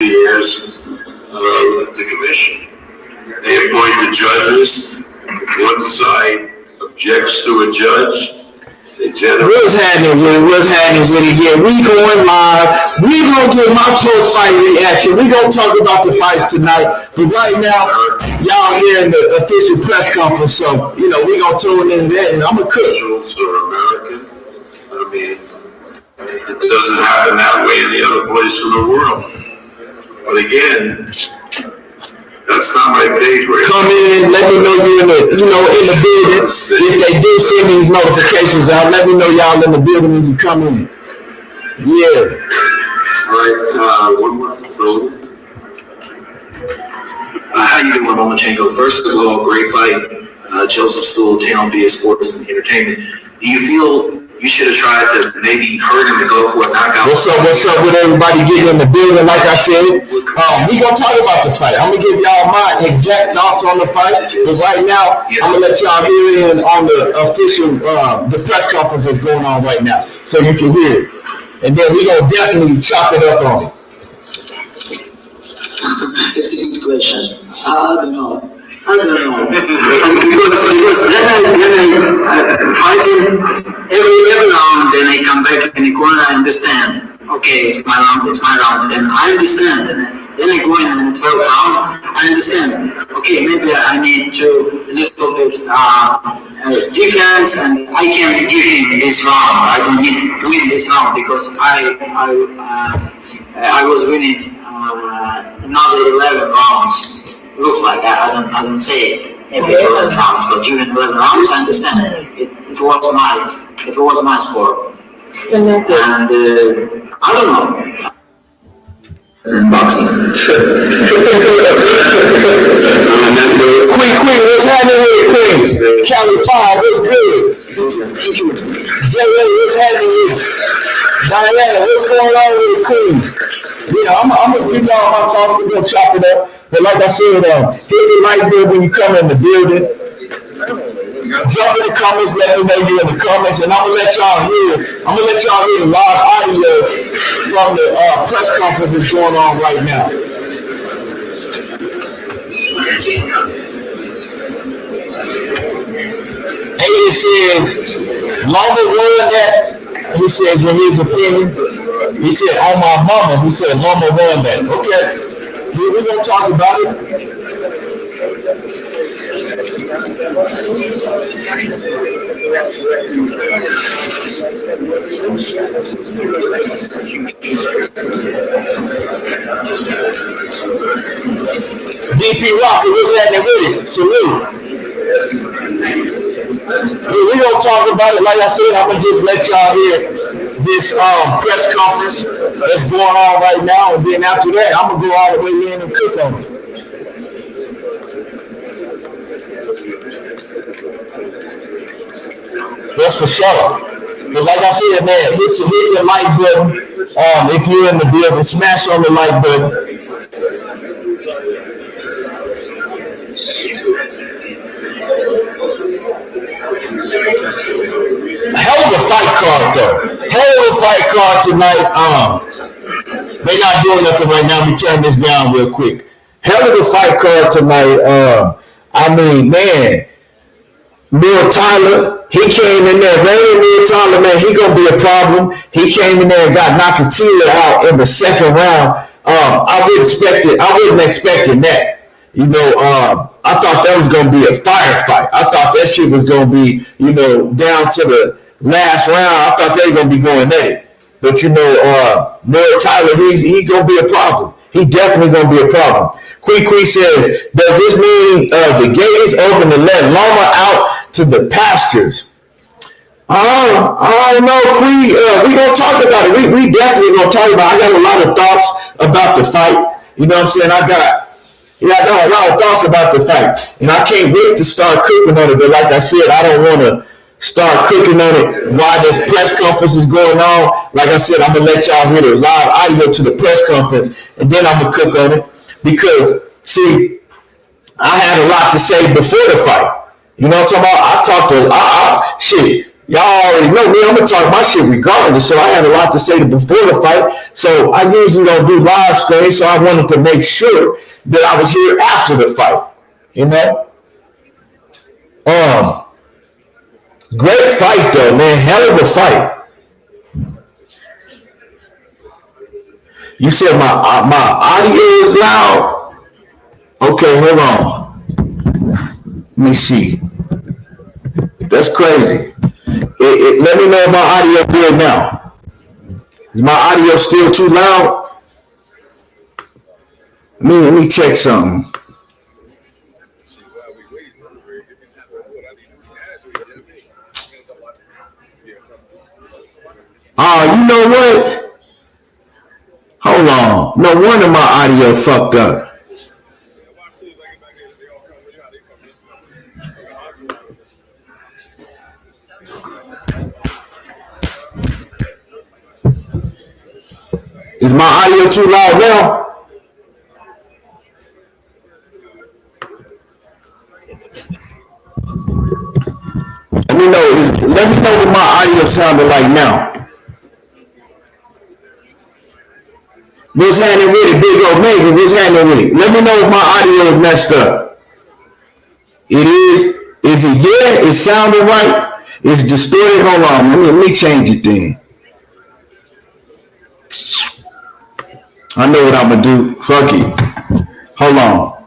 years of the commission. They appoint the judges. One side objects to a judge. What's happening with it? Yeah, we going live. We gonna get my post-fight reaction. We gonna talk about the fights tonight. But right now, y'all hearing the official press conference, so we gonna tune in that, and I'm gonna cook. Individuals are American. I mean, it doesn't happen that way any other place in the world. But again, that's not my pay grade. Come in, let me know you in the building. If they do send these notifications out, let me know y'all in the building when you come in. Yeah. All right, one more. How you doing, Lomachenko? First of all, great fight. Joseph Stool, Town BS Sports and Entertainment. Do you feel you should have tried to maybe hurt him and go for a knockout? What's up with everybody getting in the building? Like I said, we gonna talk about the fight. I'm gonna give y'all my exact thoughts on the fight, but right now, I'm gonna let y'all hear in on the official, the press conference that's going on right now, so you can hear it. And then we gonna definitely chop it up on it. It's a good question. I don't know. because then I fighting every round, then I come back in the corner, I understand. Okay, it's my round, and I understand. Then I go in the 12th round, I understand. Okay, maybe I need to a little bit defense, and I can give him this round. I don't need to win this round because I was winning another 11 rounds. Looks like I don't say maybe 11 rounds, but during 11 rounds, I understand it was my score, and I don't know. Boxing. Queen, what's happening with Queen? Cali 5, what's good? Thank you. J.A., what's happening with Diana, what's going on with Queen? Yeah, I'm gonna give y'all my thoughts. We're gonna chop it up. But like I said, hit the like button when you come in the building. Jump in the comments, let me know you in the comments, and I'm gonna let y'all hear the live audio from the press conference that's going on right now. Aiden says, Loma won that. He says, in his opinion, he said, on my mama, he said, Loma won that. Okay. We're going to talk about it. DP Rossi, what's happening with it? Salute. We're going to talk about it. Like I said, I'm going to just let y'all hear this press conference that's going on right now, and then after that, I'm gonna go all the way in and cook on it. That's for sure. But like I said, man, hit the like button. If you're in the building, smash on the like button. Hell of a fight card, though. Hell of a fight card tonight. They not doing nothing right now. Let me turn this down real quick. Hell of a fight card tonight. I mean, man, Neil Tyler, he came in there. Rainy Neil Tyler, man, he gonna be a problem. He came in there and got Nakatila out in the second round. I wasn't expecting that. I thought that was going to be a firefight. I thought that shit was going to be, down to the last round. I thought they were going to be going at it. But, Noah Tyler, he going to be a problem. He definitely going to be a problem. Quee says, does this mean the gate is open to let Loma out to the pastures? I don't know, Quee. We're going to talk about it. We definitely going to talk about it. I got a lot of thoughts about the fight. You know what I'm saying? I got a lot of thoughts about the fight, and I can't wait to start cooking on it. But like I said, I don't want to start cooking on it while this press conference is going on. Like I said, I'm going to let y'all hear the live audio to the press conference, and then I'm going to cook on it. Because, see, I had a lot to say before the fight. You know what I'm talking about? Y'all already know me. I'm gonna talk my shit regardless. So I had a lot to say before the fight. So I usually don't do live streams. So I wanted to make sure that I was here after the fight. You know. Um, Great fight though, man. Hell of a fight. You said my audio is loud. Okay, hold on. Let me see. That's crazy. Let me know if my audio good now. Is my audio still too loud? Let me check something. You know what? Hold on. No wonder my audio fucked up. Is my audio too loud now? Let me know what my audio sounded like now. What's happening with it, Big Omega? What's happening with it? Let me know if my audio is messed up. It is. Is it yeah? It's sounding right. It's distorted. Hold on. Let me change it then. I know what I'm gonna do. Fuck it. Hold on.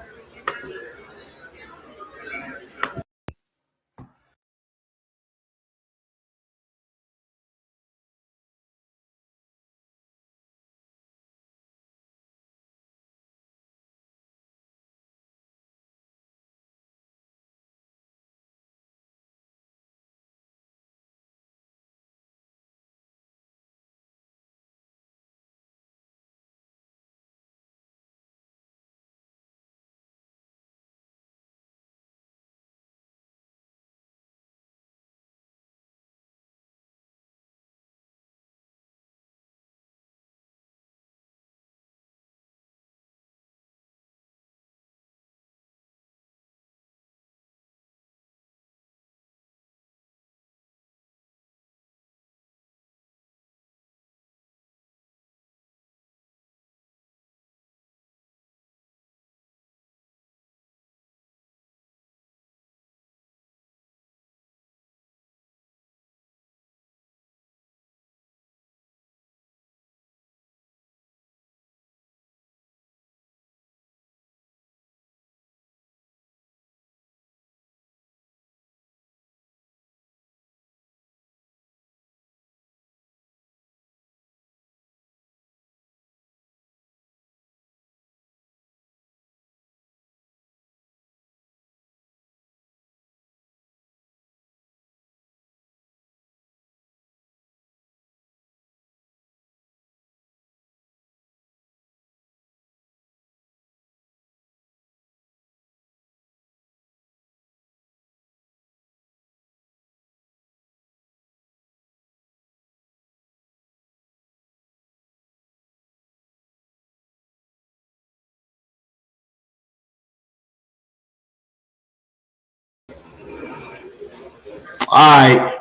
All right.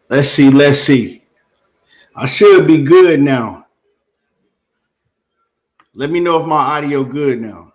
Let's see. Let's see. I should be good now. Let me know if my audio good now.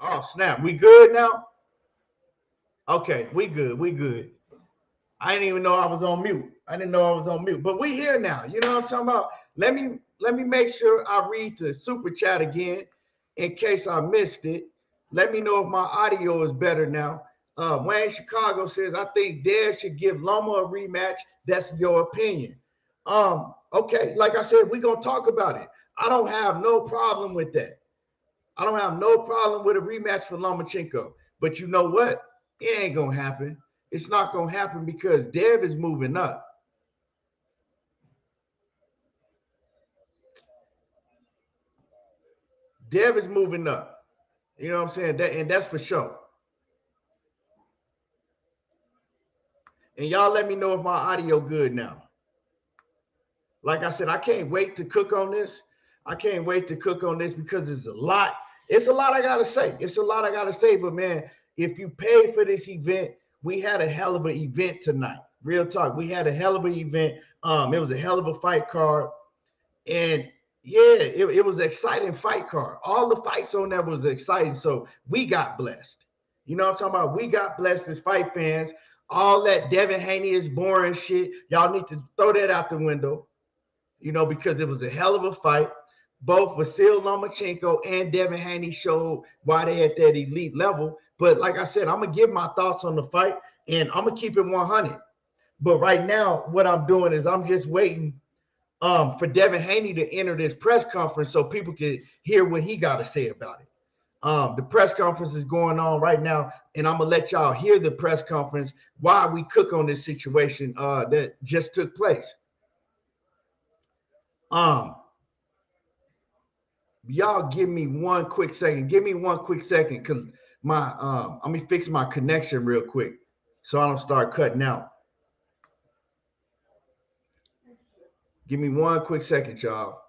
Oh, snap. We good now? Okay, we good. We good. I didn't even know I was on mute. I didn't know I was on mute. But we here now. You know what I'm talking about? Let me make sure I read the super chat again in case I missed it. Let me know if my audio is better now. Wayne Chicago says, I think Dev should give Loma a rematch. That's your opinion. Okay, like I said, we're gonna talk about it. I don't have no problem with that. I don't have no problem with a rematch for Lomachenko. But you know what? It ain't gonna happen. It's not gonna happen because Dev is moving up. Dev is moving up. You know what I'm saying? And that's for sure. And y'all let me know if my audio good now. Like I said, I can't wait to cook on this. I can't wait to cook on this because it's a lot. It's a lot I gotta say. It's a lot I gotta say. But man, if you pay for this event, we had a hell of an event tonight. Real talk. We had a hell of an event. It was a hell of a fight card. And yeah, it was an exciting fight card. All the fights on there was exciting. So we got blessed. You know what I'm talking about? We got blessed as fight fans. All that Devin Haney is boring shit. Y'all need to throw that out the window, you know, because it was a hell of a fight. Both Vasyl Lomachenko and Devin Haney showed why they at that elite level. But like I said, I'm going to give my thoughts on the fight, and I'm going to keep it 100. But right now, what I'm doing is I'm just waiting for Devin Haney to enter this press conference so people can hear what he got to say about it. The press conference is going on right now, and I'm going to let y'all hear the press conference while we cook on this situation that just took place. Y'all give me one quick second. Give me one quick second because let me fix my connection real quick so I don't start cutting out. Give me one quick second, y'all.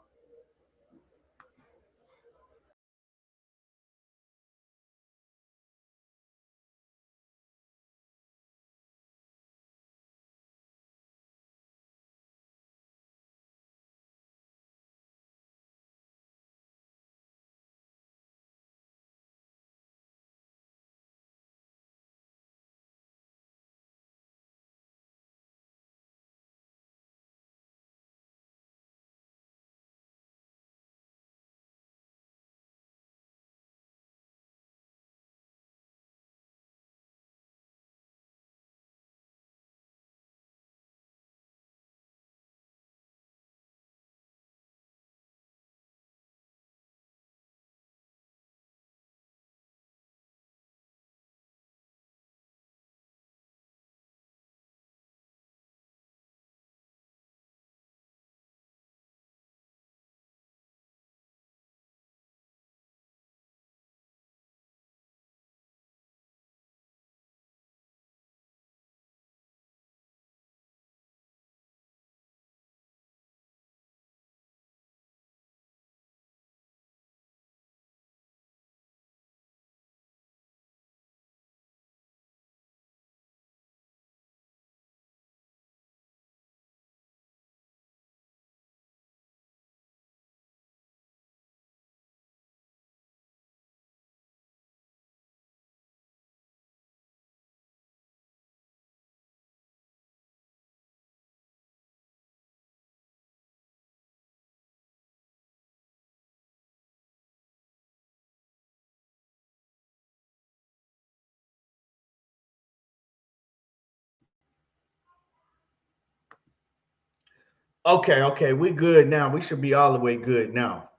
Okay, we good now. We should be all the way good now.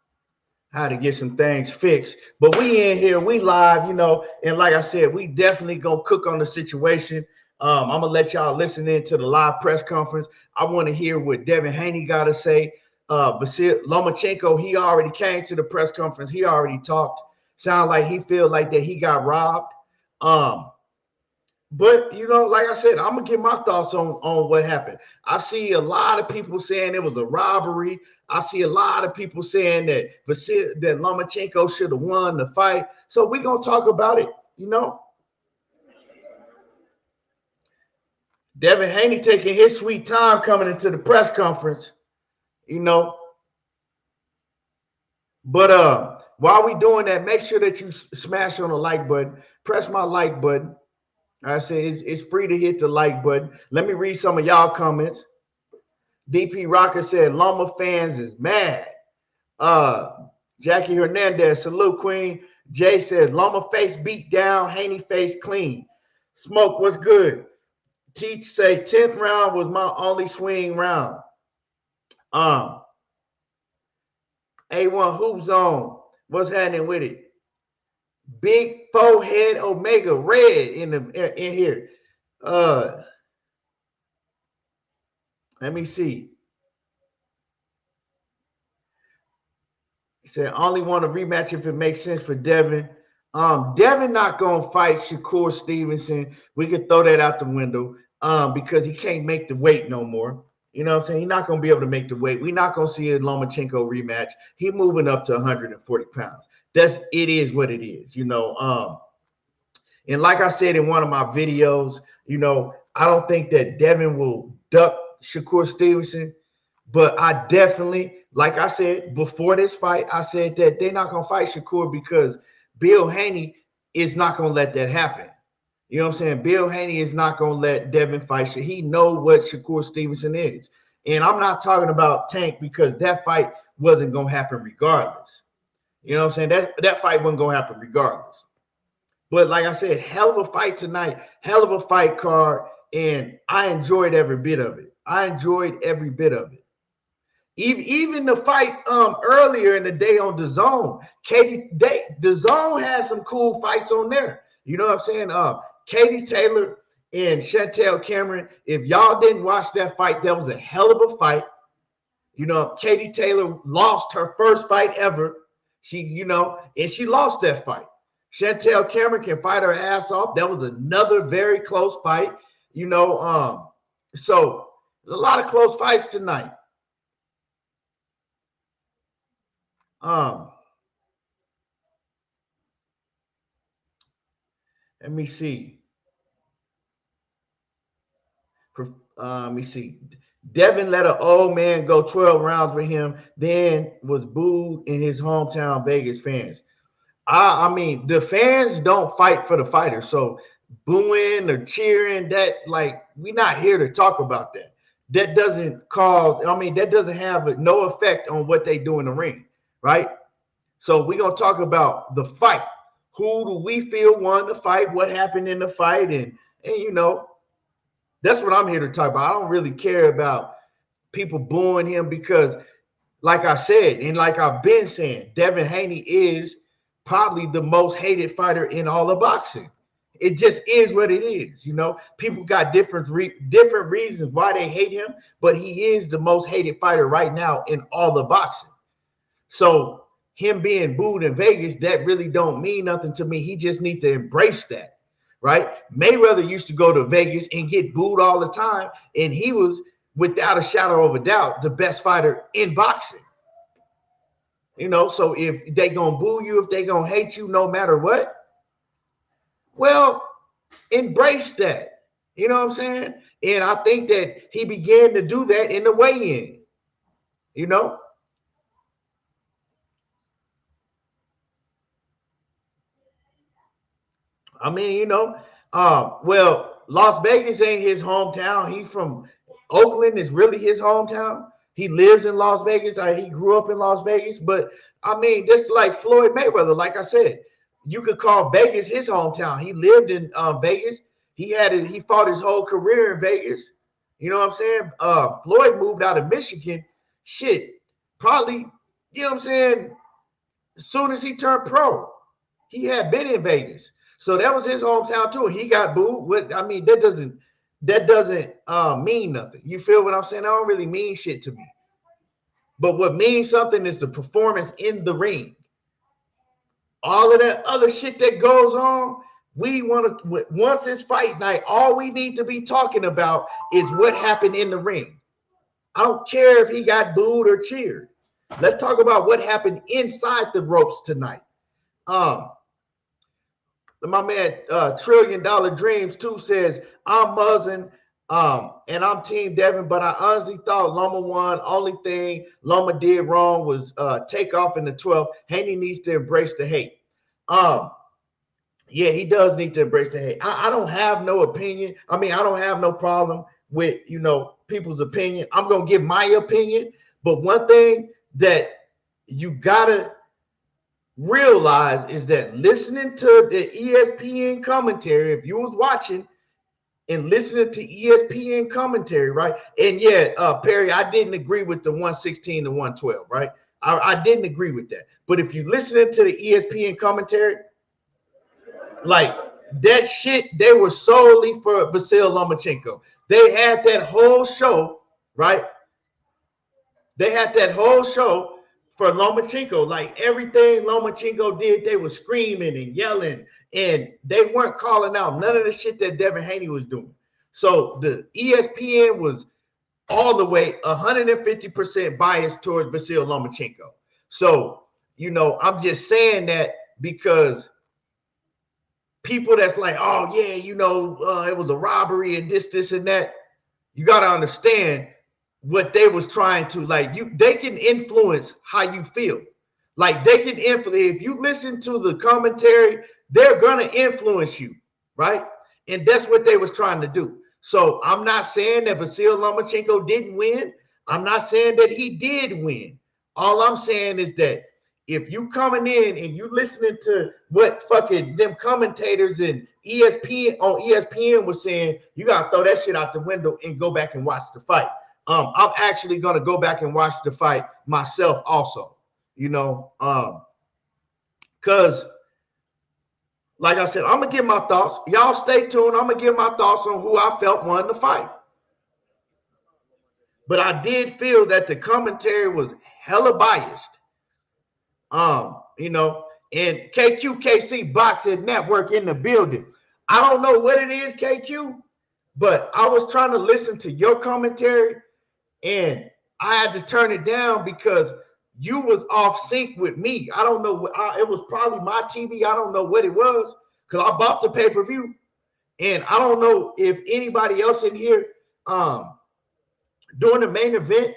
How to get some things fixed. But we in here, we live, you know, and like I said, we definitely gonna cook on the situation. I'm gonna let y'all listen in to the live press conference. I want to hear what Devin Haney got to say. Vasyl Lomachenko, he already came to the press conference. He already talked. Sound like he feel like that he got robbed. But you know, like I said, I'm gonna give my thoughts on what happened. I see a lot of people saying it was a robbery. I see a lot of people saying that that Lomachenko should have won the fight. So we're gonna talk about it, you know. Devin Haney taking his sweet time coming into the press conference, you know. But while we doing that, make sure that you smash on the like button. Press my like button. I say it's free to hit the like button. Let me read some of y'all comments. DP Rocker said Loma fans is mad. Jackie Hernandez, salute Queen. Jay says Loma face beat down, Haney face clean. Smoke, what's good? Teach say 10th round was my only swing round. A1 Hoop Zone, what's happening with it? Big forehead Omega red in here. Let me see. He said, only want a rematch if it makes sense for Devin. Devin not gonna fight Shakur Stevenson. We could throw that out the window because he can't make the weight no more. You know what I'm saying? He's not gonna be able to make the weight. We're not gonna see a Lomachenko rematch. He moving up to 140 pounds. It is what it is, you know. And like I said in one of my videos, you know, I don't think that Devin will duck Shakur Stevenson, but I definitely, like I said before this fight, I said that they're not gonna fight Shakur because Bill Haney is not gonna let that happen. You know what I'm saying? Bill Haney is not gonna let Devin fight. He know what Shakur Stevenson is, and I'm not talking about Tank because that fight wasn't gonna happen regardless. You know what I'm saying? That fight wasn't gonna happen regardless. But like I said, hell of a fight tonight, hell of a fight card, and I enjoyed every bit of it. I enjoyed every bit of it. Even the fight earlier in the day on DAZN, DAZN had some cool fights on there. You know what I'm saying? Katie Taylor and Chantel Cameron. If y'all didn't watch that fight, that was a hell of a fight. You know, Katie Taylor lost her first fight ever. And she lost that fight. Chantel Cameron can fight her ass off. That was another very close fight. You know, so there's a lot of close fights tonight. Let me see. Let me see. Devin let an old man go 12 rounds with him, then was booed in his hometown Vegas fans. I mean, the fans don't fight for the fighter. So booing or cheering, that, like, we're not here to talk about that. That doesn't that doesn't have no effect on what they do in the ring, right? So we're going to talk about the fight. Who do we feel won the fight? What happened in the fight? And you know, that's what I'm here to talk about. I don't really care about people booing him because, like I said, and like I've been saying, Devin Haney is probably the most hated fighter in all of boxing. It just is what it is. You know, people got different reasons why they hate him, but he is the most hated fighter right now in all of boxing. So him being booed in Vegas, that really don't mean nothing to me. He just needs to embrace that, right? Mayweather used to go to Vegas and get booed all the time, and he was, without a shadow of a doubt, the best fighter in boxing. You know, so if they gonna boo you, if they gonna hate you, no matter what, well, embrace that. You know what I'm saying? And I think that he began to do that in the weigh-in. You know? I mean, you know, well, Las Vegas ain't his hometown. He's from Oakland, is really his hometown. He lives in Las Vegas. He grew up in Las Vegas. But, I mean, just like Floyd Mayweather, like I said, you could call Vegas his hometown. He lived in Vegas. He fought his whole career in Vegas. You know what I'm saying? Floyd moved out of Michigan. Probably, you know what I'm saying, as soon as he turned pro, he had been in Vegas. So that was his hometown too. He got booed. I mean, that doesn't mean nothing. You feel what I'm saying? That don't really mean shit to me. But what means something is the performance in the ring. All of that other shit that goes on, we want to, once it's fight night, all we need to be talking about is what happened in the ring. I don't care if he got booed or cheered. Let's talk about what happened inside the ropes tonight. My man, $1 Trillion Dreams too says, I'm buzzing And I'm Team Devin, but I honestly thought Loma won. Only thing Loma did wrong was take off in the 12th. Haney needs to embrace the hate. Yeah, he does need to embrace the hate. I don't have no opinion. I mean, I don't have no problem with, people's opinion. I'm going to give my opinion. But one thing that you got to realize is that listening to the ESPN commentary, if you was watching and listening to ESPN commentary, right? And yeah, Perry, I didn't agree with the 116 to 112, right? I didn't agree with that. But if you listening to the ESPN commentary, like that shit, they were solely for Vasyl Lomachenko. They had that whole show, right? They had that whole show for Lomachenko. Like everything Lomachenko did, they were screaming and yelling, and they weren't calling out none of the shit that Devin Haney was doing. So the ESPN was all the way 150% biased towards Vasyl Lomachenko. So, I'm just saying that because people that's like, oh yeah, it was a robbery and this and that. You got to understand what they was trying to they can influence how you feel. Like they can influence. If you listen to the commentary, they're gonna influence you, right? And that's what they was trying to do. So I'm not saying that Vasyl Lomachenko didn't win. I'm not saying that he did win. All I'm saying is that if you coming in and you listening to what fucking them commentators and ESPN was saying, you gotta throw that shit out the window and go back and watch the fight. I'm actually gonna go back and watch the fight myself also, because like I said, I'm gonna give my thoughts. Y'all stay tuned. I'm gonna give my thoughts on who I felt won the fight. But I did feel that the commentary was hella biased. And KQKC Boxing Network in the building. I don't know what it is, KQ, but I was trying to listen to your commentary and I had to turn it down because you was off sync with me. I don't know. It was probably my TV. I don't know what it was because I bought the pay-per-view. And I don't know if anybody else in here during the main event,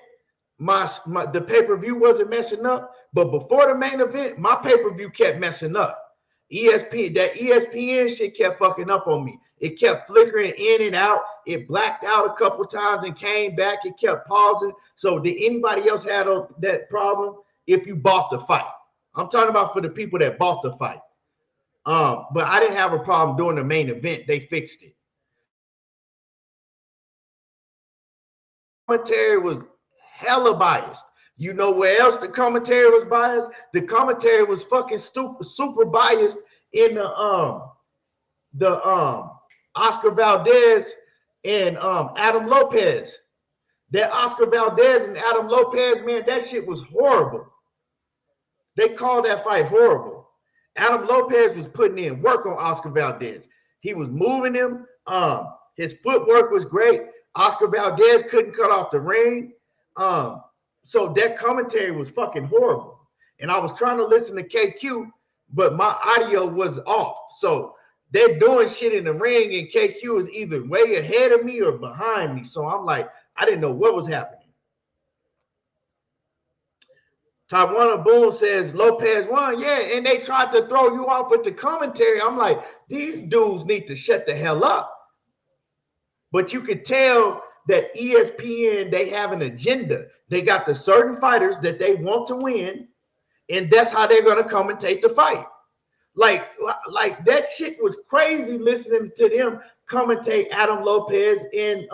the pay-per-view wasn't messing up. But before the main event, my pay-per-view kept messing up. ESPN shit kept fucking up on me. It kept flickering in and out. It blacked out a couple times and came back. It kept pausing. So did anybody else have that problem if you bought the fight? I'm talking about for the people that bought the fight. But I didn't have a problem during the main event. They fixed it. Commentary was hella biased. You know where else the commentary was biased? The commentary was fucking super biased in the Oscar Valdez and Adam Lopez. That Oscar Valdez and Adam Lopez, man, that shit was horrible. They called that fight horrible. Adam Lopez was putting in work on Oscar Valdez. He was moving him. His footwork was great. Oscar Valdez couldn't cut off the ring. So that commentary was fucking horrible. And I was trying to listen to KQ, but my audio was off. So they're doing shit in the ring, and KQ is either way ahead of me or behind me. So I'm like, I didn't know what was happening. Tawana Boone says Lopez won. Yeah, and they tried to throw you off with the commentary. I'm like, these dudes need to shut the hell up. But you could tell that ESPN, they have an agenda. They got the certain fighters that they want to win, and that's how they're going to commentate the fight. Like that shit was crazy listening to them commentate Adam Lopez and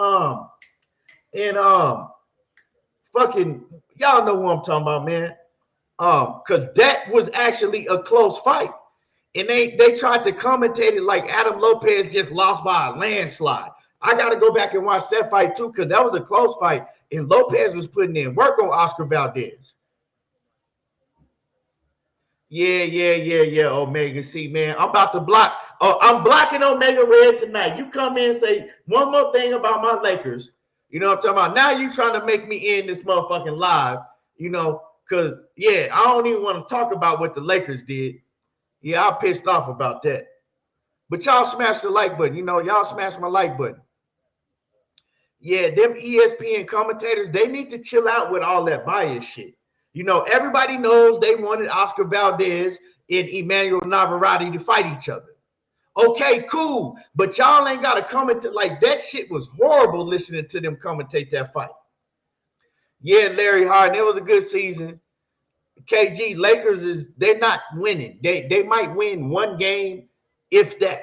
fucking, y'all know who I'm talking about, man. Because that was actually a close fight. And they tried to commentate it like Adam Lopez just lost by a landslide. I got to go back and watch that fight too, because that was a close fight. And Lopez was putting in work on Oscar Valdez. Yeah, Omega. See, man, I'm about to block. I'm blocking Omega Red tonight. You come in and say one more thing about my Lakers. You know what I'm talking about? Now you trying to make me end this motherfucking live, because, yeah, I don't even want to talk about what the Lakers did. Yeah, I'm pissed off about that. But y'all smash the like button. Y'all smash my like button. Yeah, them ESPN commentators, they need to chill out with all that bias shit. You know, everybody knows they wanted Oscar Valdez and Emmanuel Navarrete to fight each other. Okay, cool. But y'all ain't got to comment. Like, that shit was horrible listening to them commentate that fight. Yeah, Larry Harden, it was a good season. KG, Lakers they're not winning. They might win one game, if that.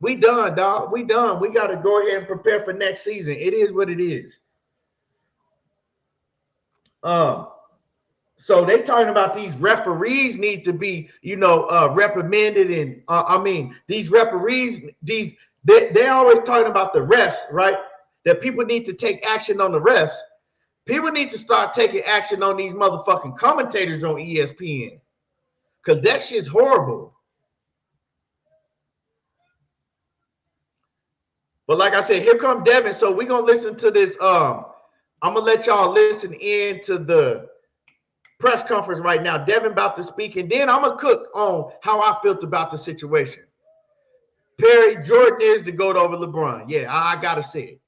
We done, dog. We done. We got to go ahead and prepare for next season. It is what it is. So they talking about these referees need to be, reprimanded, and these referees, they always talking about the refs, right? That people need to take action on the refs. People need to start taking action on these motherfucking commentators on ESPN, because that shit's horrible. But like I said, here come Devin. So we're gonna listen to this. I'm gonna let y'all listen in to the press conference right now. Devin about to speak, and then I'm gonna cook on how I felt about the situation. Perry, Jordan is the GOAT over LeBron. Yeah, I gotta say it.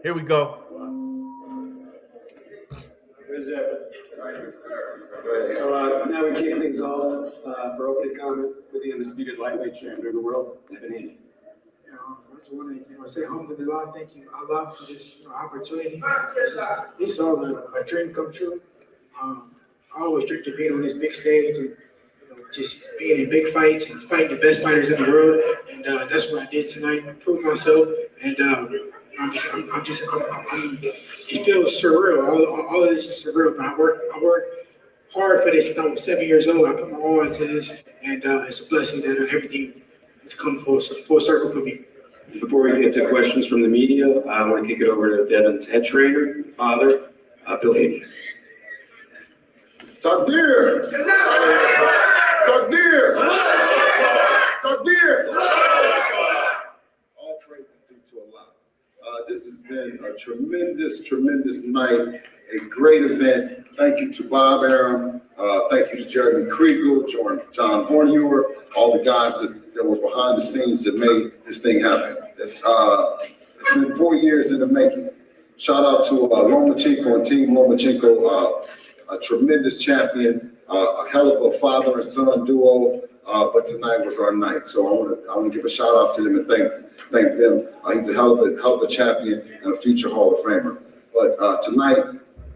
Here we go. So now we kick things off for opening comment with the undisputed lightweight champion of the world, Devin Haney. I just want to say alhamdulillah, thank you Allah for this opportunity. This is all a dream come true. I always dreamed of being on this big stage and just being in big fights and fighting the best fighters in the world. And that's what I did tonight. I proved myself, and it feels surreal. All of this is surreal, but I worked hard for this since I was 7 years old. I put my all into this, and it's a blessing that everything has come full circle for me. Before we get to questions from the media, I want to kick it over to Devin's head trainer, father, Bill Haney. Takbir! Takbir! Takbir! All praise is due to Allah. This has been a tremendous night, a great event. Thank you to Bob Arum. Thank you to Jeremy Kriegel, John Hornewer, all the guys that were behind the scenes that made this thing happen. It's been 4 years in the making. Shout out to Lomachenko and Team Lomachenko, a tremendous champion, a hell of a father and son duo. But tonight was our night, so I want to give a shout out to them and thank them. He's a hell of a champion and a future Hall of Famer. But tonight,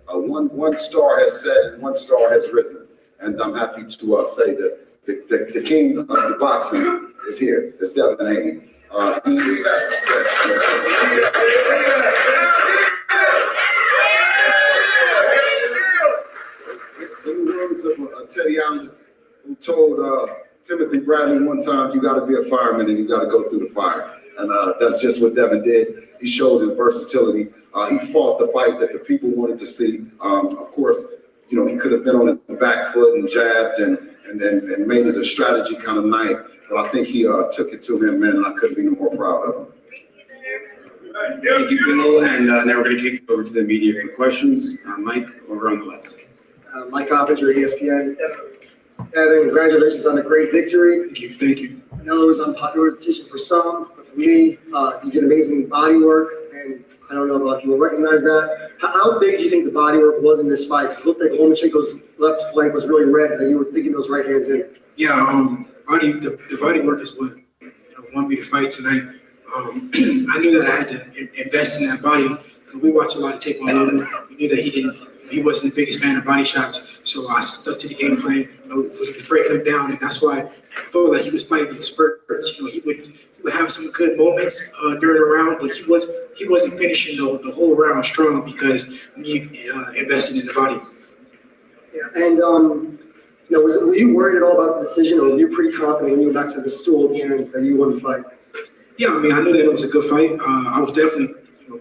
one star has set and one star has risen, and I'm happy to say that the king of the boxing is here. It's Devin Haney. In the words of Teddy Allen's, who told Timothy Bradley one time, you got to be a fireman and you got to go through the fire. And that's just what Devin did. He showed his versatility. He fought the fight that the people wanted to see. Of course, he could have been on his back foot and jabbed and made it a strategy kind of night. But I think he took it to him, man, and I couldn't be more proud of him. Thank you, Bill. And now we're going to kick it over to the media for questions. Mike, over on the left. Mike Oppinger, ESPN. Evan, congratulations on a great victory. Thank you. I know it was an unpopular decision for some, but for me, you did amazing body work, and I don't know if a lot of people recognize that. How big do you think the body work was in this fight? Because it looked like Lomachenko's left flank was really red, and you were thinking those right hands in. Yeah, the body work is what won me the fight tonight. I knew that I had to invest in that body. We watched a lot of tape on him. We knew that he wasn't the biggest fan of body shots, so I stuck to the game plan. Was breaking him down, and that's why I felt like he was fighting in spurts. He would have some good moments during the round, but he wasn't finishing the whole round strong because he invested in the body. Yeah, and were you worried at all about the decision, or were you pretty confident when you went back to the stool at the end that you won the fight? Yeah, I knew that it was a good fight. I was definitely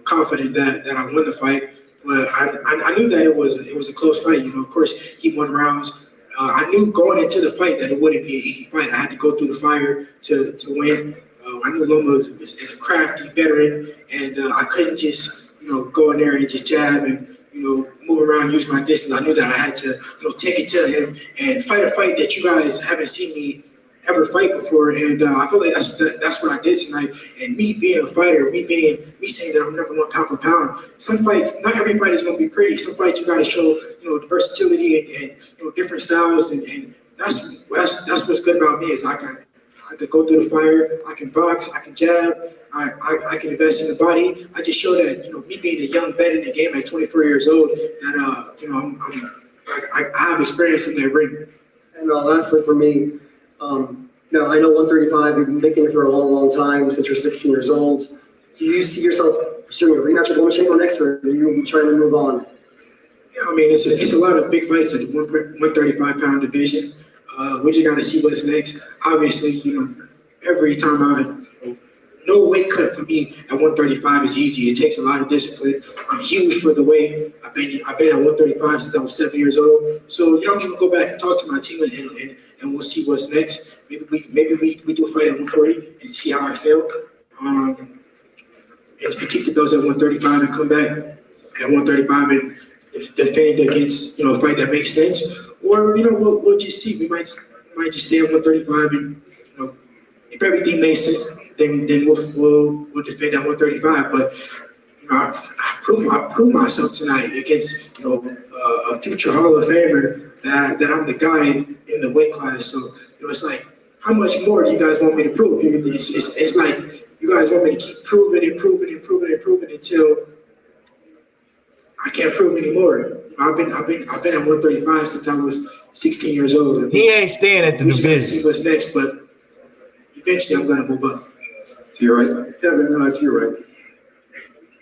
confident that I won the fight. But I knew that it was a close fight. Of course, he won rounds. I knew going into the fight that it wouldn't be an easy fight. I had to go through the fire to win. I knew Loma is a crafty veteran, and I couldn't just go in there and just jab and move around, use my distance. I knew that I had to, take it to him and fight a fight that you guys haven't seen me ever fight before. And I feel like that's what I did tonight. And me being a fighter, me saying that I'm number one pound for pound. Some fights, not every fight is going to be pretty. Some fights you got to show, the versatility and different styles. And that's what's good about me is I could go through the fire, I can box, I can jab, I can invest in the body. I just show that, me being a young vet in the game at 24 years old, that, I have experience in that ring. And lastly for me, now I know 135, you've been making it for a long, long time since you're 16 years old. Do you see yourself pursuing a rematch with Lomachenko next, or are you trying to move on? Yeah, I mean, it's a lot of big fights at the 135-pound division. We just got to see what's next. Obviously, every time no weight cut for me at 135 is easy. It takes a lot of discipline. I'm huge for the weight. I've been at 135 since I was 7 years old. So, I'm just gonna go back and talk to my team and we'll see what's next. Maybe we do a fight at 140 and see how I feel. And keep the belts at 135 and come back at 135 and defend against a fight that makes sense. Or we'll just see. We might just stay at 135 and if everything makes sense, then we'll defend at 135. But I proved myself tonight against a future Hall of Famer that I'm the guy in the weight class. So it's like, how much more do you guys want me to prove? It's like you guys want me to keep proving until I can't prove anymore. I've been at 135 since I was 16 years old. He ain't staying at the division. See what's next, but eventually I'm gonna move up. To your right, Devin. To your right.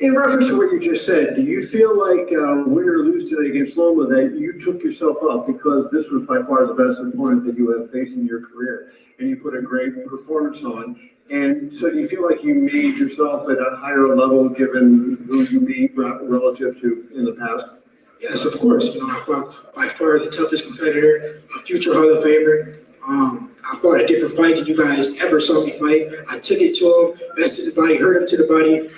In reference to what you just said, do you feel like win or lose today against Loma that you took yourself up because this was by far the best opponent that you have faced in your career, and you put a great performance on? And so do you feel like you made yourself at a higher level given who you beat relative to in the past? Yes, of course. I fought by far the toughest competitor, a future Hall of Famer. I fought a different fight than you guys ever saw me fight. I took it to him, bested the body, hurt him to the body,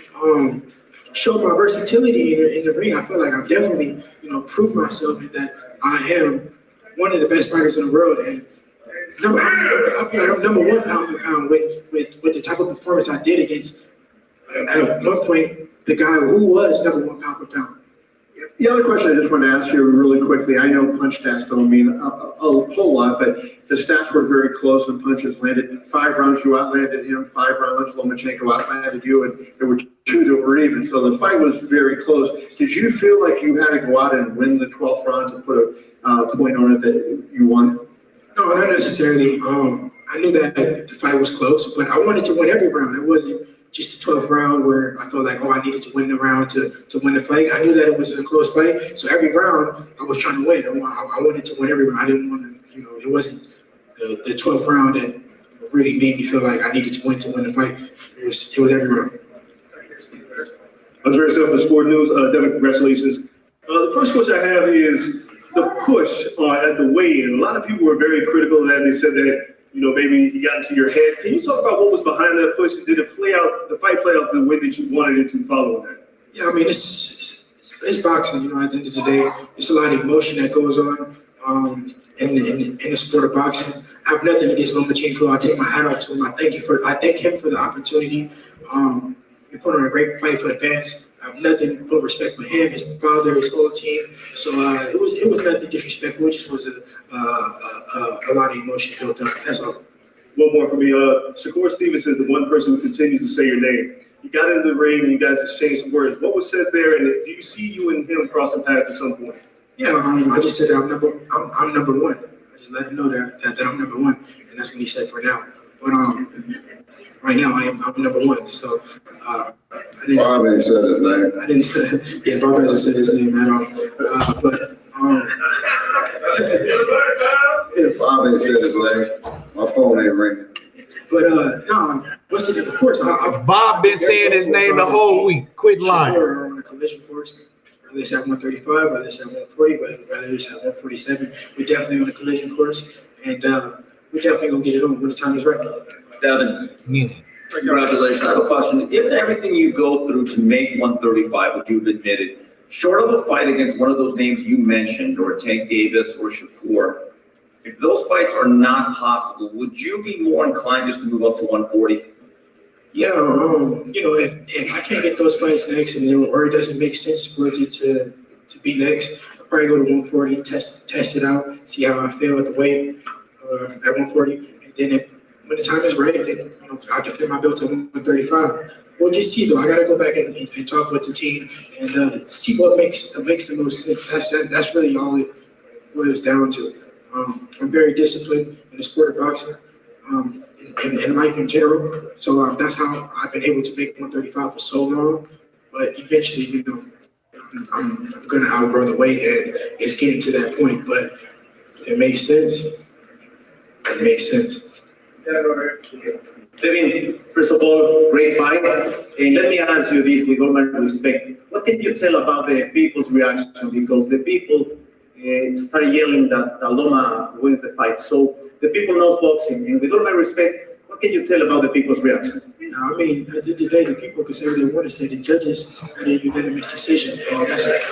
showed my versatility in the ring. I feel like I've definitely, proved myself that I am one of the best fighters in the world. And I feel like I'm number one pound for pound with the type of performance I did against, at one point, the guy who was number one pound for pound. The other question I just want to ask you really quickly, I know punch stats don't mean a whole lot, but the stats were very close and punches landed. 5 rounds you outlanded him, 5 rounds Lomachenko outlanded you, and there were 2 that were even. So the fight was very close. Did you feel like you had to go out and win the 12th round to put a point on it that you won? No, not necessarily. I knew that the fight was close, but I wanted to win every round. It wasn't just the 12th round where I felt like, I needed to win the round to win the fight. I knew that it was a close fight, so every round I was trying to win. I wanted to win every round. I didn't want to, it wasn't the 12th round that really made me feel like I needed to win the fight. It was every round. Andreas for Sport News. Devin, congratulations. The first question I have is the push at the weigh-in. A lot of people were very critical of that. They said that, maybe he got into your head. Can you talk about what was behind that push, and did the fight play out the way that you wanted it to following that? Yeah, I mean, it's boxing, at the end of the day. It's a lot of emotion that goes on in the sport of boxing. I have nothing against Lomachenko. I take my hat off to him. I thank him for the opportunity. He put on a great fight for the fans. I have nothing but respect for him, his father, his whole team. So it was nothing disrespectful. It just was a lot of emotion built up. That's all. One more for me. Shakur Stevenson is the one person who continues to say your name. You got into the ring and you guys exchanged some words. What was said there, and do you see you and him crossing paths at some point? Yeah, I just said I'm number one. I just let him know that I'm number one, and that's what he said for now. But right now I'm number one. So Bob ain't said his name. I didn't. Yeah, Bob hasn't said his name at all. But Bob ain't said his name. My phone ain't ringing. But no, what's it? Of course, Bob been saying his name the whole week. Quit lying. We're on the collision course. Whether it's at 135, whether it's at 140, whether it's at 147, we're definitely on the collision course, and we're definitely gonna get it on when the time is right. Devin, congratulations. I have a question. Given everything you go through to make 135, which you've admitted, Short of a fight against one of those names you mentioned, or Tank Davis or Shakur, if those fights are not possible, would you be more inclined just to move up to 140? Yeah, if I can't get those fights next, or it doesn't make sense for you to be next, I'll probably go to 140, test it out, see how I feel at the weight at 140, and then when the time is right, then I'll defend my belt at 135. We'll just see though. I gotta go back and talk with the team and see what makes the most sense. That's really all it boils down to. I'm very disciplined in the sport of boxing. In life in general. So that's how I've been able to make 135 for so long. But eventually, I'm going to outgrow the weight, and it's getting to that point. But it makes sense. It makes sense. Devin, first of all, great fight. And let me ask you this with all my respect. What can you tell about the people's reaction? Because the people started yelling that Loma wins the fight. So the people know boxing. And with all my respect, what can you tell about the people's reaction? I mean, at the end of the day, the people can say what they want to say. The judges had a unanimous decision. That's it.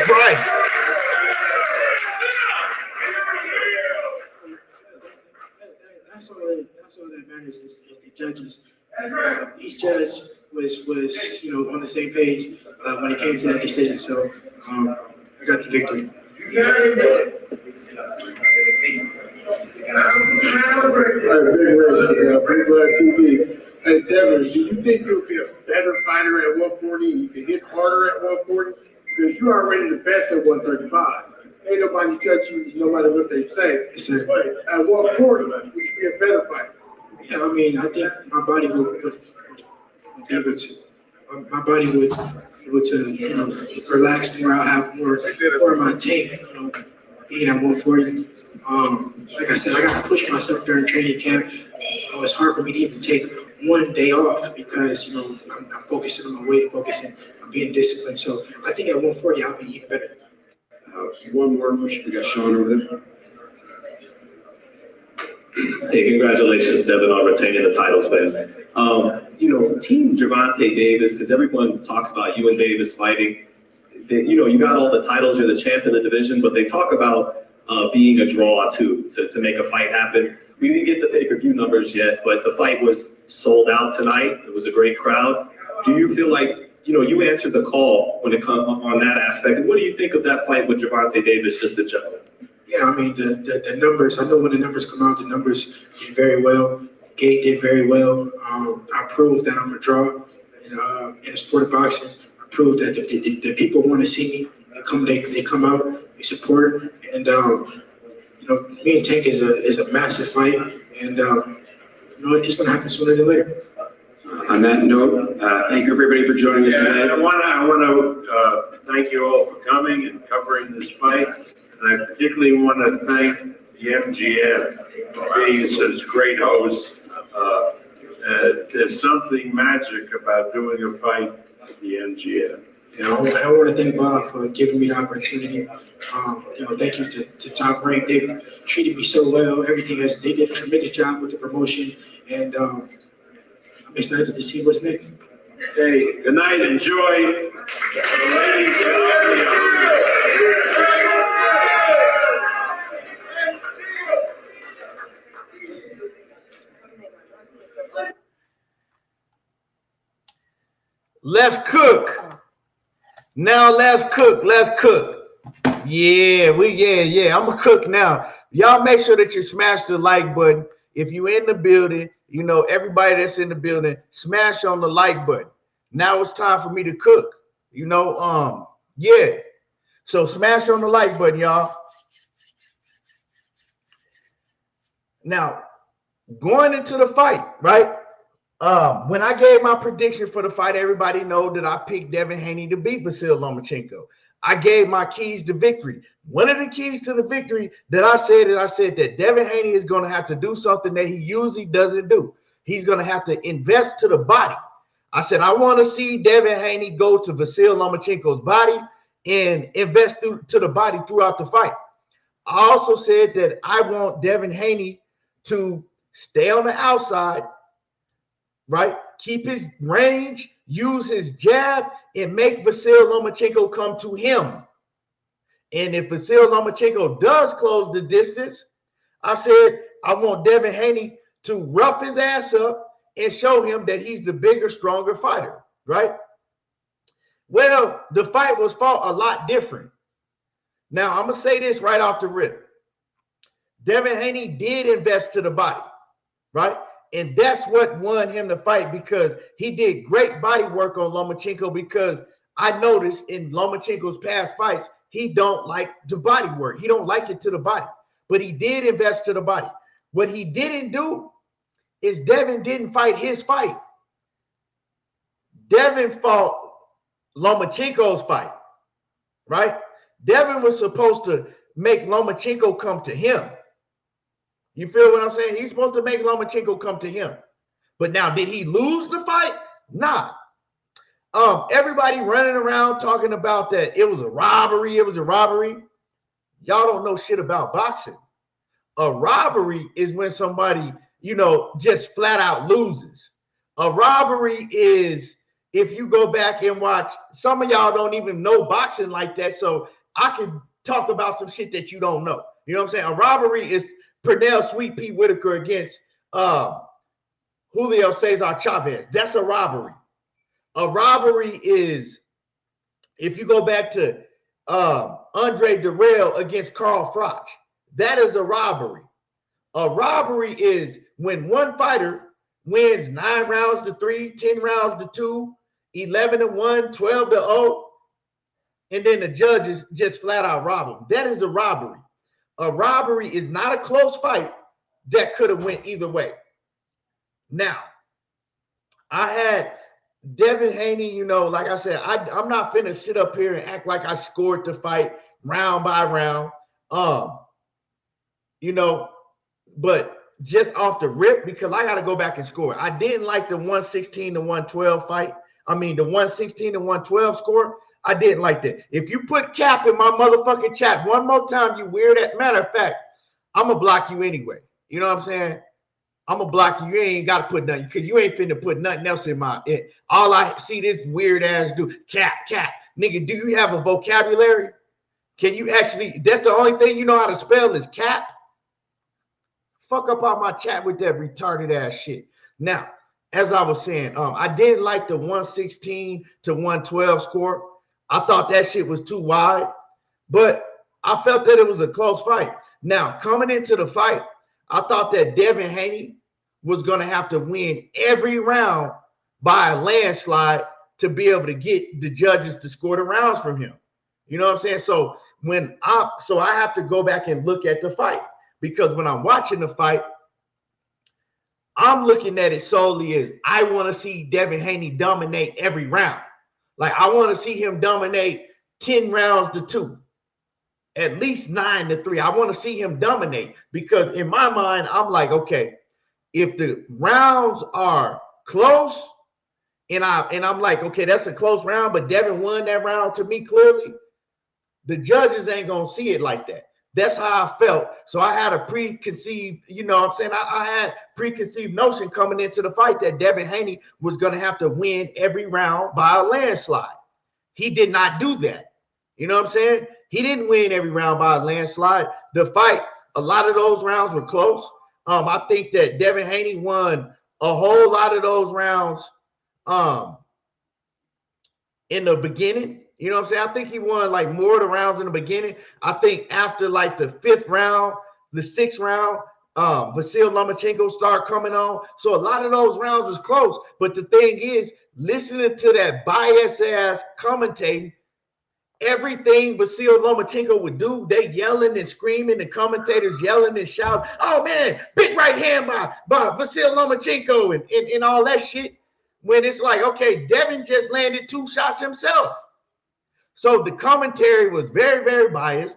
Right. That's all that matters is the judges. Each judge was on the same page when it came to that decision. So I got the victory. Hey, Devin, do you think you'll be a better fighter at 140 and you can hit harder at 140? Because you're already the best at 135. Ain't nobody touch you no matter what they say. But at 140, you should be a better fighter. Yeah, I mean, I think my body would be able to. My body would relax more. I'll have more of my take, being at 140. Like I said, I got to push myself during training camp. It's hard for me to even take one day off because, I'm focusing on my weight, focusing on being disciplined. So I think at 140, I'll be even better. One more question. We got Sean over there. Hey, congratulations, Devin, on retaining the titles, man. Team Gervonta Davis, because everyone talks about you and Davis fighting. You got all the titles, you're the champ in the division, but they talk about being a draw too, to make a fight happen. We didn't get the pay-per-view numbers yet, but the fight was sold out tonight. It was a great crowd. Do you feel like, you answered the call when it comes on that aspect? And what do you think of that fight with Gervonta Davis, just in general? Yeah, I mean, the numbers, I know when the numbers come out, the numbers did very well. Gate did very well. I proved that I'm a draw in the sport of boxing. I proved that the people want to see me. They come out, they support, and me and Tank is a massive fight, and it's gonna happen sooner than later. On that note, thank you everybody for joining us today. I want to thank you all for coming and covering this fight, and I particularly want to thank the MGM for being such great hosts. There's something magic about doing a fight at the MGM. I want to thank Bob for giving me the opportunity. Thank you to Top Rank. They treated me so well. They did a tremendous job with the promotion, and I'm excited to see what's next. Hey, good night. Enjoy. Ladies Let's cook. Now let's cook. Yeah, I'm gonna cook now. Y'all make sure that you smash the like button. If you're in the building, everybody that's in the building, smash on the like button. Now it's time for me to cook. Yeah. So smash on the like button, y'all. Now, going into the fight, right? When I gave my prediction for the fight, everybody know that I picked Devin Haney to beat Vasyl Lomachenko. I gave my keys to victory. One of the keys to the victory that I said that Devin Haney is going to have to do something that he usually doesn't do. He's going to have to invest to the body. I said, I want to see Devin Haney go to Vasyl Lomachenko's body and invest to the body throughout the fight. I also said that I want Devin Haney to stay on the outside, right? Keep his range, use his jab, and make Vasyl Lomachenko come to him. And if Vasyl Lomachenko does close the distance, I said I want Devin Haney to rough his ass up and show him that he's the bigger, stronger fighter, right? Well, the fight was fought a lot different. Now, I'm going to say this right off the rip. Devin Haney did invest to the body, right? And that's what won him the fight, because he did great body work on Lomachenko, because I noticed in Lomachenko's past fights, he don't like the body work. He don't like it to the body, but he did invest to the body. What he didn't do is Devin didn't fight his fight. Devin fought Lomachenko's fight, right? Devin was supposed to make Lomachenko come to him. You feel what I'm saying? He's supposed to make Lomachenko come to him. But now, did he lose the fight? Nah. Everybody running around talking about that it was a robbery. It was a robbery. Y'all don't know shit about boxing. A robbery is when somebody, just flat out loses. A robbery is if you go back and watch. Some of y'all don't even know boxing like that, so I can talk about some shit that you don't know. You know what I'm saying? A robbery is Pernell Sweet Pea Whitaker against Julio Cesar Chavez. That's a robbery. A robbery is if you go back to Andre Durrell against Carl Froch. That is a robbery. A robbery is when one fighter wins 9 rounds to 3, 10 rounds to 2, 11-1, 12-0, and then the judges just flat out rob them. That is a robbery. A robbery is not a close fight that could have went either way. Now, I had Devin Haney, like I said, I'm not finna sit up here and act like I scored the fight round by round. But just off the rip, because I got to go back and score. I didn't like the 116-112 fight. I mean, the 116-112 score. I didn't like that. If you put cap in my motherfucking chat one more time, you weird ass. Matter of fact, I'm going to block you anyway. You know what I'm saying? I'm going to block you. You ain't got to put nothing, because you ain't finna put nothing else in my it. All I see this weird ass do, cap. Nigga, do you have a vocabulary? Can you actually, that's the only thing you know how to spell is cap? Fuck up on my chat with that retarded ass shit. Now, as I was saying, I didn't like the 116-112 score. I thought that shit was too wide, but I felt that it was a close fight. Now, coming into the fight, I thought that Devin Haney was going to have to win every round by a landslide to be able to get the judges to score the rounds from him. You know what I'm saying? So I have to go back and look at the fight, because when I'm watching the fight, I'm looking at it solely as I want to see Devin Haney dominate every round. Like, I want to see him dominate 10 rounds to 2, at least 9 to 3. I want to see him dominate, because in my mind, I'm like, okay, if the rounds are close, and I'm like, okay, that's a close round, but Devin won that round to me clearly, the judges ain't gonna see it like that. That's how I felt. So I had a preconceived, I had preconceived notion coming into the fight that Devin Haney was going to have to win every round by a landslide. He did not do that. You know what I'm saying? He didn't win every round by a landslide. The fight, a lot of those rounds were close. I think that Devin Haney won a whole lot of those rounds in the beginning. You know what I'm saying? I think he won like more of the rounds in the beginning. I think after like the 5th round, the 6th round, Vasyl Lomachenko started coming on. So a lot of those rounds was close. But the thing is, listening to that bias ass commentating, everything Vasyl Lomachenko would do, they yelling and screaming, the commentators yelling and shouting, oh man, big right hand by Vasyl Lomachenko and all that shit. When it's like, okay, Devin just landed 2 shots himself. So the commentary was very, very biased.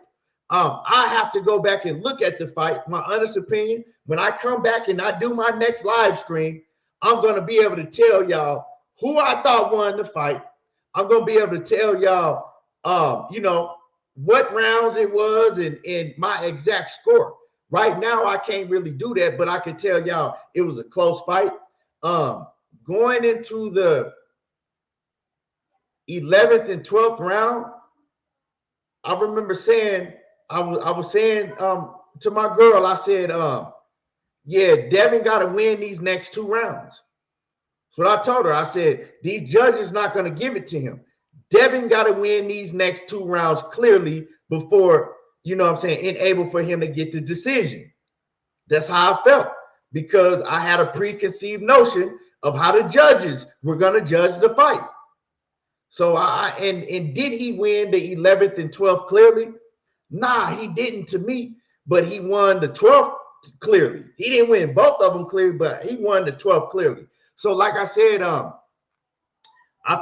I have to go back and look at the fight. My honest opinion, when I come back and I do my next live stream, I'm going to be able to tell y'all who I thought won the fight. I'm going to be able to tell y'all, what rounds it was and my exact score. Right now, I can't really do that, but I can tell y'all it was a close fight. going into the 11th and 12th round, I remember saying, I was saying to my girl, I said, yeah, Devin got to win these next 2 rounds. So I told her, I said, these judges not going to give it to him. Devin got to win these next 2 rounds clearly before, you know what I'm saying, enable for him to get the decision. That's how I felt, because I had a preconceived notion of how the judges were going to judge the fight. So and did he win the 11th and 12th clearly? Nah, he didn't to me, but he won the 12th clearly. He didn't win both of them clearly, but he won the 12th clearly. So like I said, I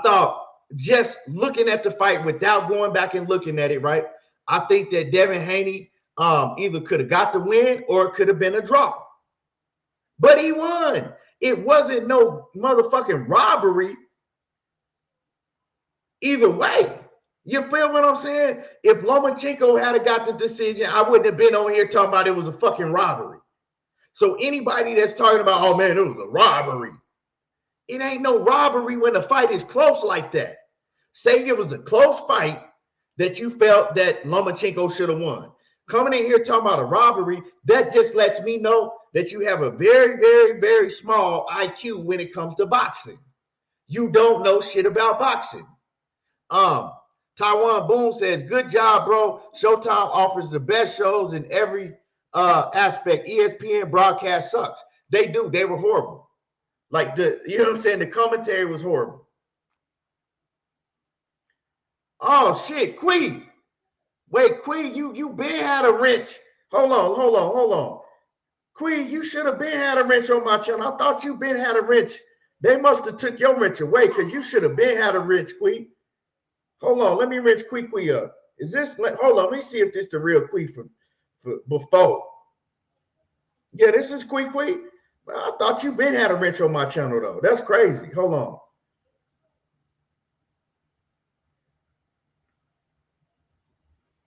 thought just looking at the fight without going back and looking at it, right? I think that Devin Haney either could have got the win or it could have been a draw. But he won. It wasn't no motherfucking robbery either way. You feel what I'm saying? If Lomachenko had got the decision, I wouldn't have been on here talking about it was a fucking robbery. So anybody that's talking about, oh man, it was a robbery. It ain't no robbery when the fight is close like that. Say it was a close fight that you felt that Lomachenko should have won. Coming in here talking about a robbery, that just lets me know that you have a very, very, very small IQ when it comes to boxing. You don't know shit about boxing. Taiwan Boom says, good job, bro. Showtime offers the best shows in every aspect. ESPN broadcast sucks. They do. They were horrible. Like, you know what I'm saying? The commentary was horrible. Oh, shit. Queen. Wait, Queen, you been had a wrench. Hold on. Queen, you should have been had a wrench on my channel. I thought you been had a wrench. They must have took your wrench away because you should have been had a wrench, Queen. Hold on, let me wrench Quee up. Is this, hold on, let me see if this the real Quee for before. Yeah, this is Quee. I thought you been had a wrench on my channel though. That's crazy. Hold on.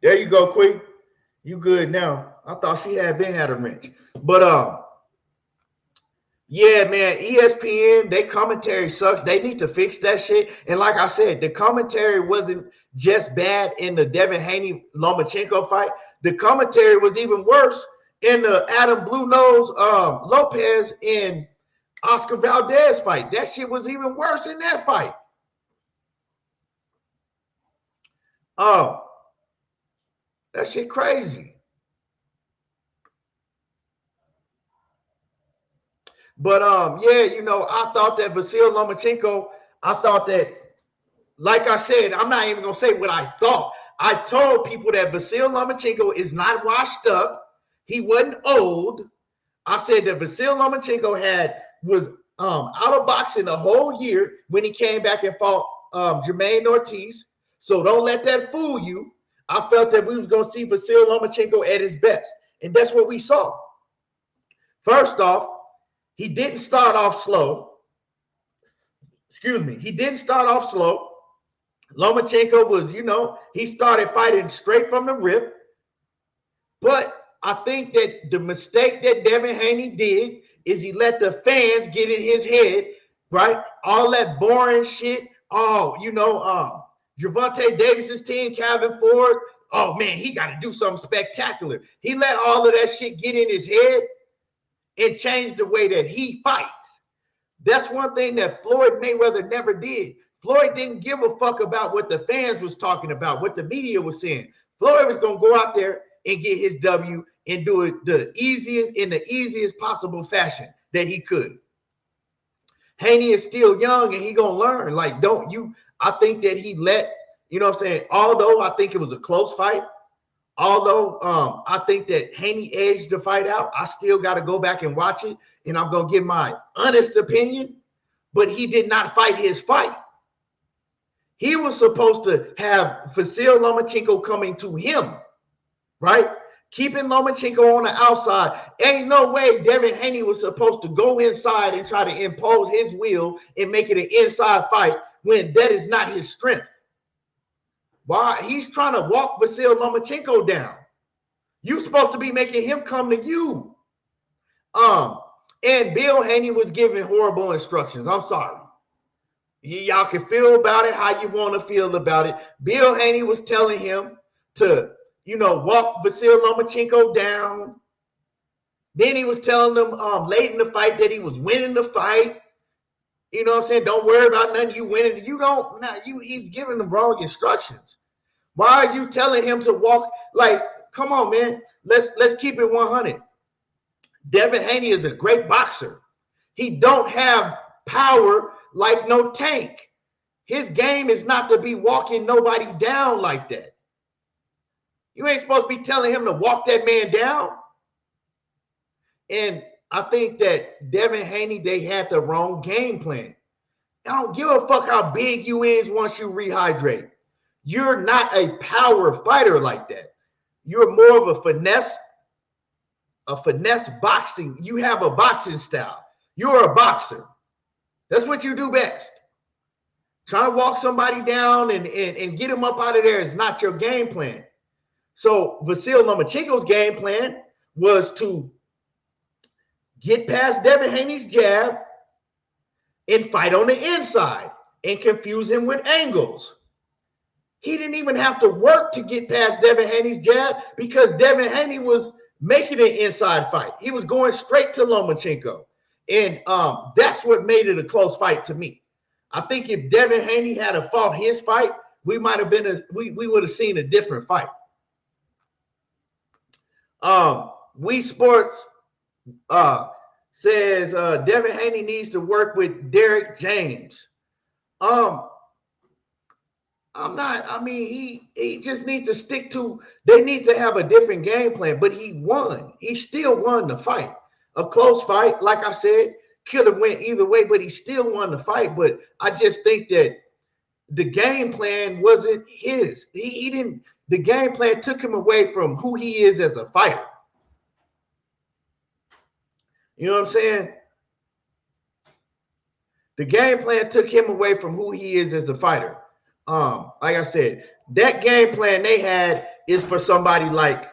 There you go, Quee. You good now. I thought she had been had a wrench. But yeah, man, ESPN, their commentary sucks. They need to fix that shit. And like I said, the commentary wasn't just bad in the Devin Haney Lomachenko fight. The commentary was even worse in the Adam Blue Nose Lopez and Oscar Valdez fight. That shit was even worse in that fight. Oh, that shit crazy. But yeah, you know, I thought that Vasyl Lomachenko, I thought that, like I said, I'm not even gonna say what I thought. I told people that Vasyl Lomachenko is not washed up. He wasn't old. I said that Vasyl Lomachenko was out of boxing the whole year when he came back and fought Jermaine Ortiz. So don't let that fool you. I felt that we was gonna see Vasyl Lomachenko at his best, and that's what we saw. First off, he didn't start off slow. Excuse me. He didn't start off slow. Lomachenko was, you know, he started fighting straight from the rip. But I think that the mistake that Devin Haney did is he let the fans get in his head, right? All that boring shit. Oh, you know, Gervonta Davis's team, Calvin Ford. Oh, man, he got to do something spectacular. He let all of that shit get in his head and change the way that he fights. That's one thing that Floyd Mayweather never did. Floyd didn't give a fuck about what the fans was talking about, what the media was saying. Floyd was going to go out there and get his W and do it the easiest possible fashion that he could. Haney is still young and he going to learn. Like, I think that he let, you know what I'm saying? Although I think it was a close fight, although I think that Haney edged the fight out, I still got to go back and watch it, and I'm going to give my honest opinion, but he did not fight his fight. He was supposed to have Vasyl Lomachenko coming to him, right? Keeping Lomachenko on the outside. Ain't no way Devin Haney was supposed to go inside and try to impose his will and make it an inside fight when that is not his strength. Why? He's trying to walk Vasyl Lomachenko down. You're supposed to be making him come to you. And Bill Haney was giving horrible instructions. I'm sorry. Y'all can feel about it how you want to feel about it. Bill Haney was telling him to, walk Vasyl Lomachenko down. Then he was telling them late in the fight that he was winning the fight. You know what I'm saying? Don't worry about nothing. You winning. He's giving them wrong instructions. Why are you telling him to walk? Like, come on, man. Let's keep it 100. Devin Haney is a great boxer. He don't have power like no Tank. His game is not to be walking nobody down like that. You ain't supposed to be telling him to walk that man down. And I think that Devin Haney, they had the wrong game plan. I don't give a fuck how big you is once you rehydrate. You're not a power fighter like that. You're more of a finesse boxing. You have a boxing style. You're a boxer. That's what you do best. Trying to walk somebody down and get him up out of there is not your game plan. So Vasyl Lomachenko's game plan was to get past Devin Haney's jab and fight on the inside and confuse him with angles. He didn't even have to work to get past Devin Haney's jab because Devin Haney was making an inside fight. He was going straight to Lomachenko. And that's what made it a close fight to me. I think if Devin Haney had fought his fight, we might have been we would have seen a different fight. We Sports says Devin Haney needs to work with Derek James. He just needs to stick to, they need to have a different game plan, but he won. He still won the fight. A close fight, like I said, could have went either way, but he still won the fight. But I just think that the game plan wasn't his. He didn't, the game plan took him away from who he is as a fighter. You know what I'm saying? The game plan took him away from who he is as a fighter. Like I said, that game plan they had is for somebody like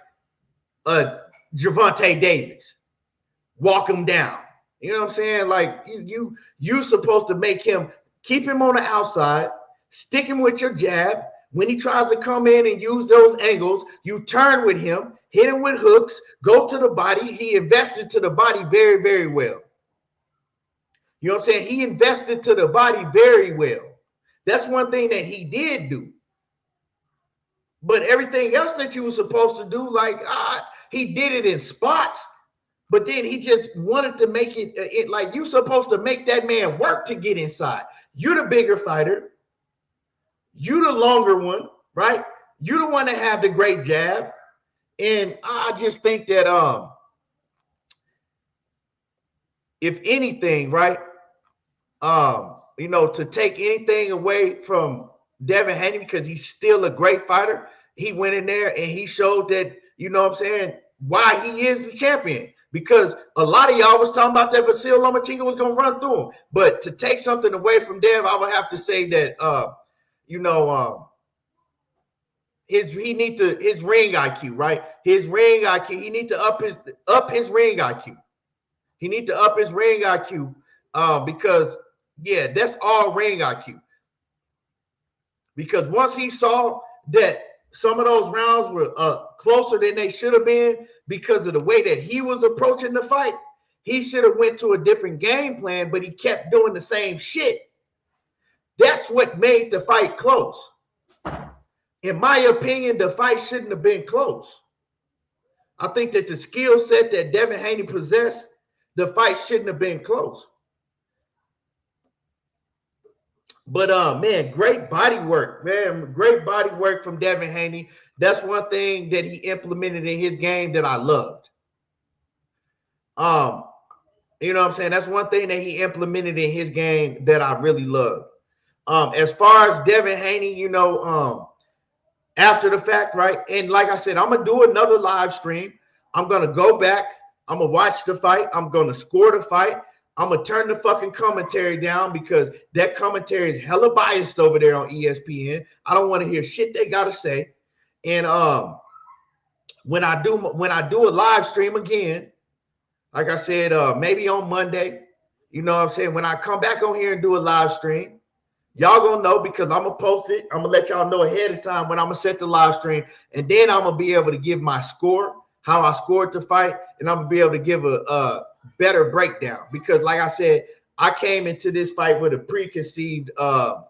Gervonta Davis. Walk him down. You know what I'm saying? Like you supposed to make him, keep him on the outside, stick him with your jab. When he tries to come in and use those angles, you turn with him, hit him with hooks, go to the body. He invested to the body very, very well. You know what I'm saying? He invested to the body very well. That's one thing that he did do. But everything else that you were supposed to do, like he did it in spots, but then he just wanted to make it like you're supposed to make that man work to get inside. You're the bigger fighter. You the longer one, right? You the one that have the great jab. And I just think that if anything, right, to take anything away from Devin Haney, because he's still a great fighter, he went in there and he showed that, you know what I'm saying, why he is the champion. Because a lot of y'all was talking about that Vasyl Lomachenko was going to run through him. But to take something away from Dev, I would have to say that, his ring IQ, right? His ring IQ, he need to up his ring IQ. He need to up his ring IQ because, yeah, that's all ring IQ. Because once he saw that some of those rounds were closer than they should have been because of the way that he was approaching the fight, he should have went to a different game plan, but he kept doing the same shit. That's what made the fight close. In my opinion, the fight shouldn't have been close. I think that the skill set that Devin Haney possessed, the fight shouldn't have been close. But man, great body work, man. Great body work from Devin Haney. That's one thing that he implemented in his game that I loved. You know what I'm saying? That's one thing that he implemented in his game that I really loved. As far as Devin Haney, after the fact, right? And like I said, I'm going to do another live stream. I'm going to go back. I'm going to watch the fight. I'm going to score the fight. I'm going to turn the fucking commentary down because that commentary is hella biased over there on ESPN. I don't want to hear shit they got to say. And when I do a live stream again, Like I said, maybe on Monday, you know what I'm saying? When I come back on here and do a live stream, y'all gonna know because I'm gonna post it. I'm gonna let y'all know ahead of time when I'm gonna set the live stream, and then I'm gonna be able to give my score, how I scored the fight, and I'm gonna be able to give a better breakdown because, like I said, I came into this fight with a preconceived, I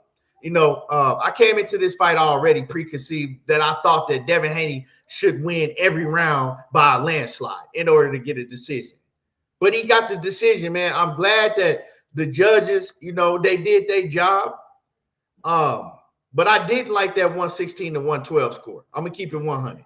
came into this fight already preconceived that I thought that Devin Haney should win every round by a landslide in order to get a decision. But he got the decision, man. I'm glad that the judges, they did their job. But I didn't like that 116 to 112 score. I'm gonna keep it 100.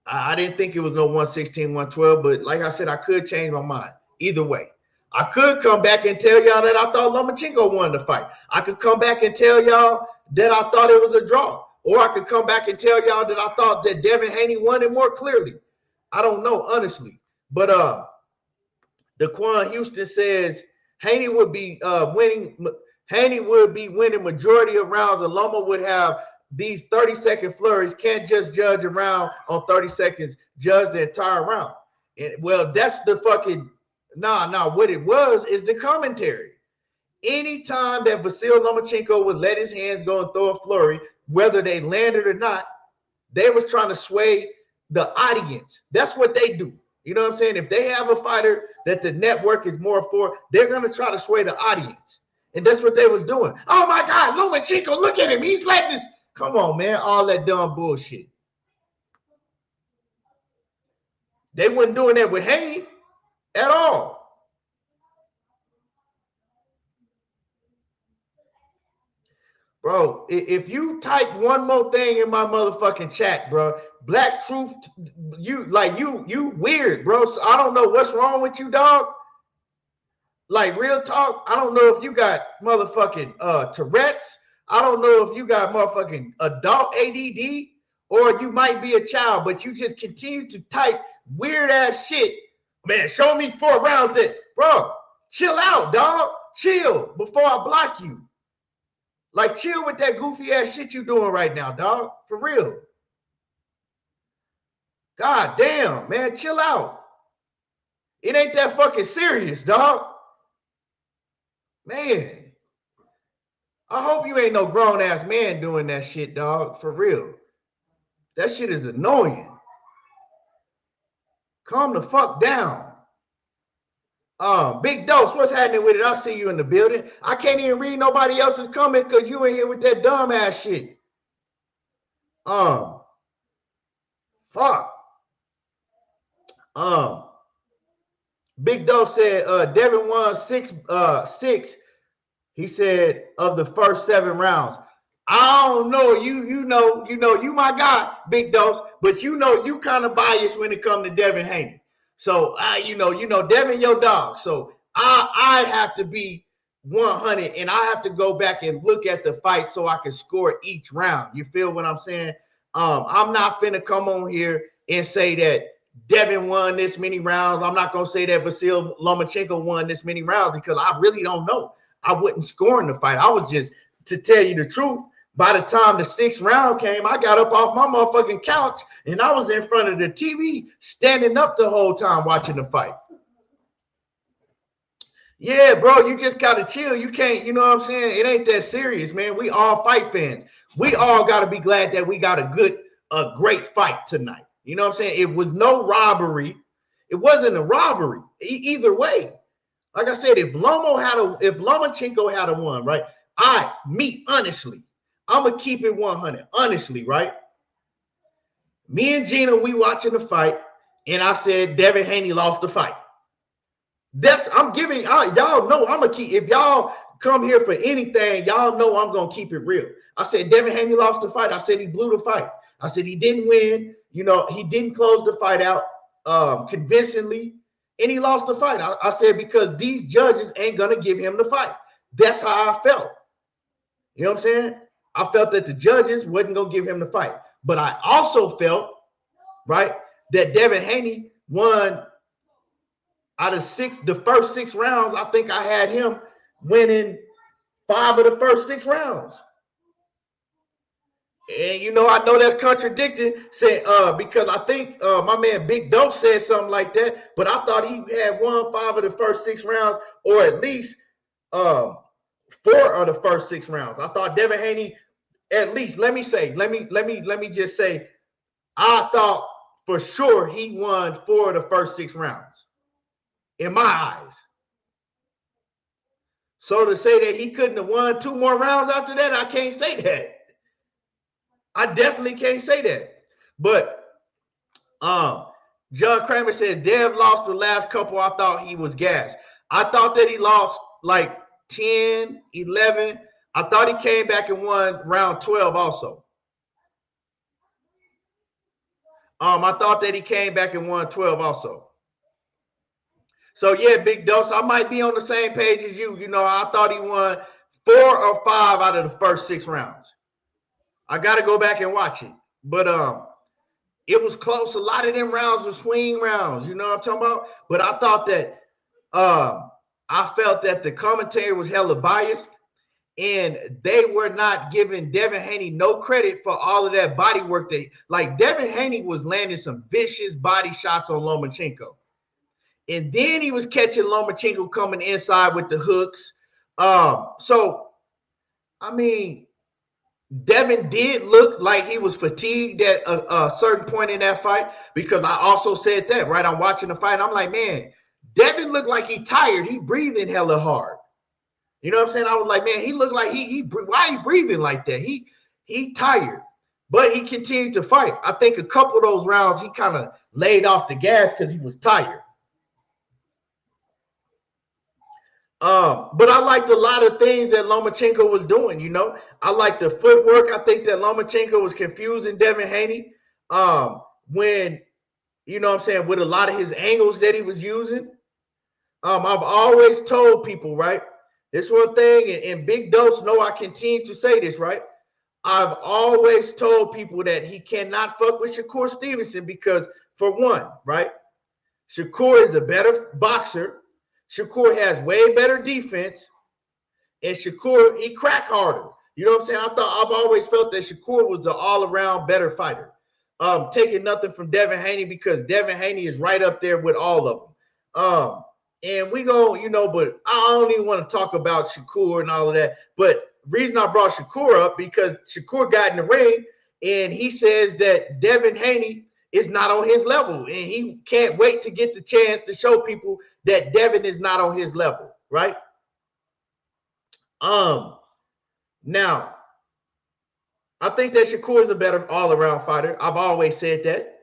I didn't think it was no 116, 112, but like I said, I could change my mind. Either way, I could come back and tell y'all that I thought Lomachenko won the fight. I could come back and tell y'all that I thought it was a draw. Or I could come back and tell y'all that I thought that Devin Haney won it more clearly. I don't know, honestly. But Daquan Houston says Haney would be winning majority of rounds, and Loma would have these 30-second flurries. Can't just judge a round on 30 seconds, judge the entire round. And well, that's the fucking what it was is the commentary. Anytime that Vasyl Lomachenko would let his hands go and throw a flurry, whether they landed or not, they was trying to sway the audience. That's what they do. You know what I'm saying? If they have a fighter that the network is more for, they're going to try to sway the audience. And that's what they was doing. Oh, my God, Lomachenko, look at him. He's letting this. Come on, man. All that dumb bullshit. They wasn't doing that with Haney at all. Bro, if you type one more thing in my motherfucking chat, bro, Black Truth, you weird, bro. So I don't know what's wrong with you, dog. Like, real talk, I don't know if you got motherfucking Tourette's. I don't know if you got motherfucking adult ADD, or you might be a child, but you just continue to type weird ass shit. Man, show me 4 rounds that, bro, chill out, dog. Chill before I block you. Like, chill with that goofy ass shit you doing right now, dog. For real. God damn, man, chill out. It ain't that fucking serious, dog. Man, I hope you ain't no grown ass man doing that shit, dog. For real. That shit is annoying. Calm the fuck down. Big Dose, what's happening with it? I see you in the building. I can't even read nobody else's comment because you in here with that dumb ass shit. Fuck. Big Dose said Devin won 6. He said of the first 7 rounds. I don't know. You know, you my guy, Big Dose, but you kind of biased when it comes to Devin Haney. So Devin your dog. So I have to be 100 and I have to go back and look at the fight so I can score each round. You feel what I'm saying? I'm not finna come on here and say that Devin won this many rounds. I'm not gonna say that Vasyl Lomachenko won this many rounds because I really don't know. I wasn't scoring the fight. I was just, to tell you the truth, by the time the 6th round came, I got up off my motherfucking couch and I was in front of the TV standing up the whole time watching the fight. Yeah, bro, you just gotta chill. You can't, you know what I'm saying? It ain't that serious, man. We all fight fans. We all gotta be glad that we got a great fight tonight. You know what I'm saying? It was no robbery. It wasn't a robbery either way. Like I said, if Lomachenko had a won, right? Honestly, I'm gonna keep it 100. Honestly, right? Me and Gina, we watching the fight, and I said Devin Haney lost the fight. I'm giving y'all know I'm gonna keep. If y'all come here for anything, y'all know I'm gonna keep it real. I said Devin Haney lost the fight. I said he blew the fight. I said he didn't win. He didn't close the fight out convincingly, and he lost the fight. I said because these judges ain't gonna give him the fight. That's how I felt. You know what I'm saying? I felt that the judges wasn't gonna give him the fight, but I also felt right that Devin Haney won. Out of the first 6 rounds, I think I had him winning 5 of the first 6 rounds. And I know that's contradicting, because I think my man Big Dope said something like that, but I thought he had won 5 of the first 6 rounds, or at least 4 of the first 6 rounds. I thought Devin Haney, at least, let me just say, I thought for sure he won 4 of the first 6 rounds in my eyes. So to say that he couldn't have won 2 more rounds after that, I can't say that. I definitely can't say that. But John Kramer said Dev lost the last couple. I thought he was gassed. I thought that he lost like 10, 11. I thought he came back and won round 12 also. I thought that he came back and won 12 also. So yeah, Big Dose, I might be on the same page as you. I thought he won 4 or 5 out of the first 6 rounds. I got to go back and watch it. But it was close. A lot of them rounds were swing rounds. You know what I'm talking about? But I thought that I felt that the commentary was hella biased, and they were not giving Devin Haney no credit for all of that body work. Like Devin Haney was landing some vicious body shots on Lomachenko. And then he was catching Lomachenko coming inside with the hooks. So, I mean, Devin did look like he was fatigued at a certain point in that fight, because I also said that, right? I'm watching the fight. I'm like, man, Devin looked like he tired. He breathing hella hard. You know what I'm saying? I was like, man, he looked like why he breathing like that? He tired, but he continued to fight. I think a couple of those rounds, he kind of laid off the gas because he was tired. But I liked a lot of things that Lomachenko was doing. I liked the footwork. I think that Lomachenko was confusing Devin Haney when, what I'm saying, with a lot of his angles that he was using. I've always told people, right? This one thing, and Big Dose know I continue to say this, right? I've always told people that he cannot fuck with Shakur Stevenson because, for one, right, Shakur is a better boxer. Shakur has way better defense, and Shakur, he crack harder. You know what I'm saying? I've always felt that Shakur was an all-around better fighter. Taking nothing from Devin Haney, because Devin Haney is right up there with all of them. And we go, but I don't even want to talk about Shakur and all of that. But reason I brought Shakur up, because Shakur got in the ring and he says that Devin Haney is not on his level, and he can't wait to get the chance to show people that Devin is not on his level, right? Now, I think that Shakur is a better all-around fighter. I've always said that.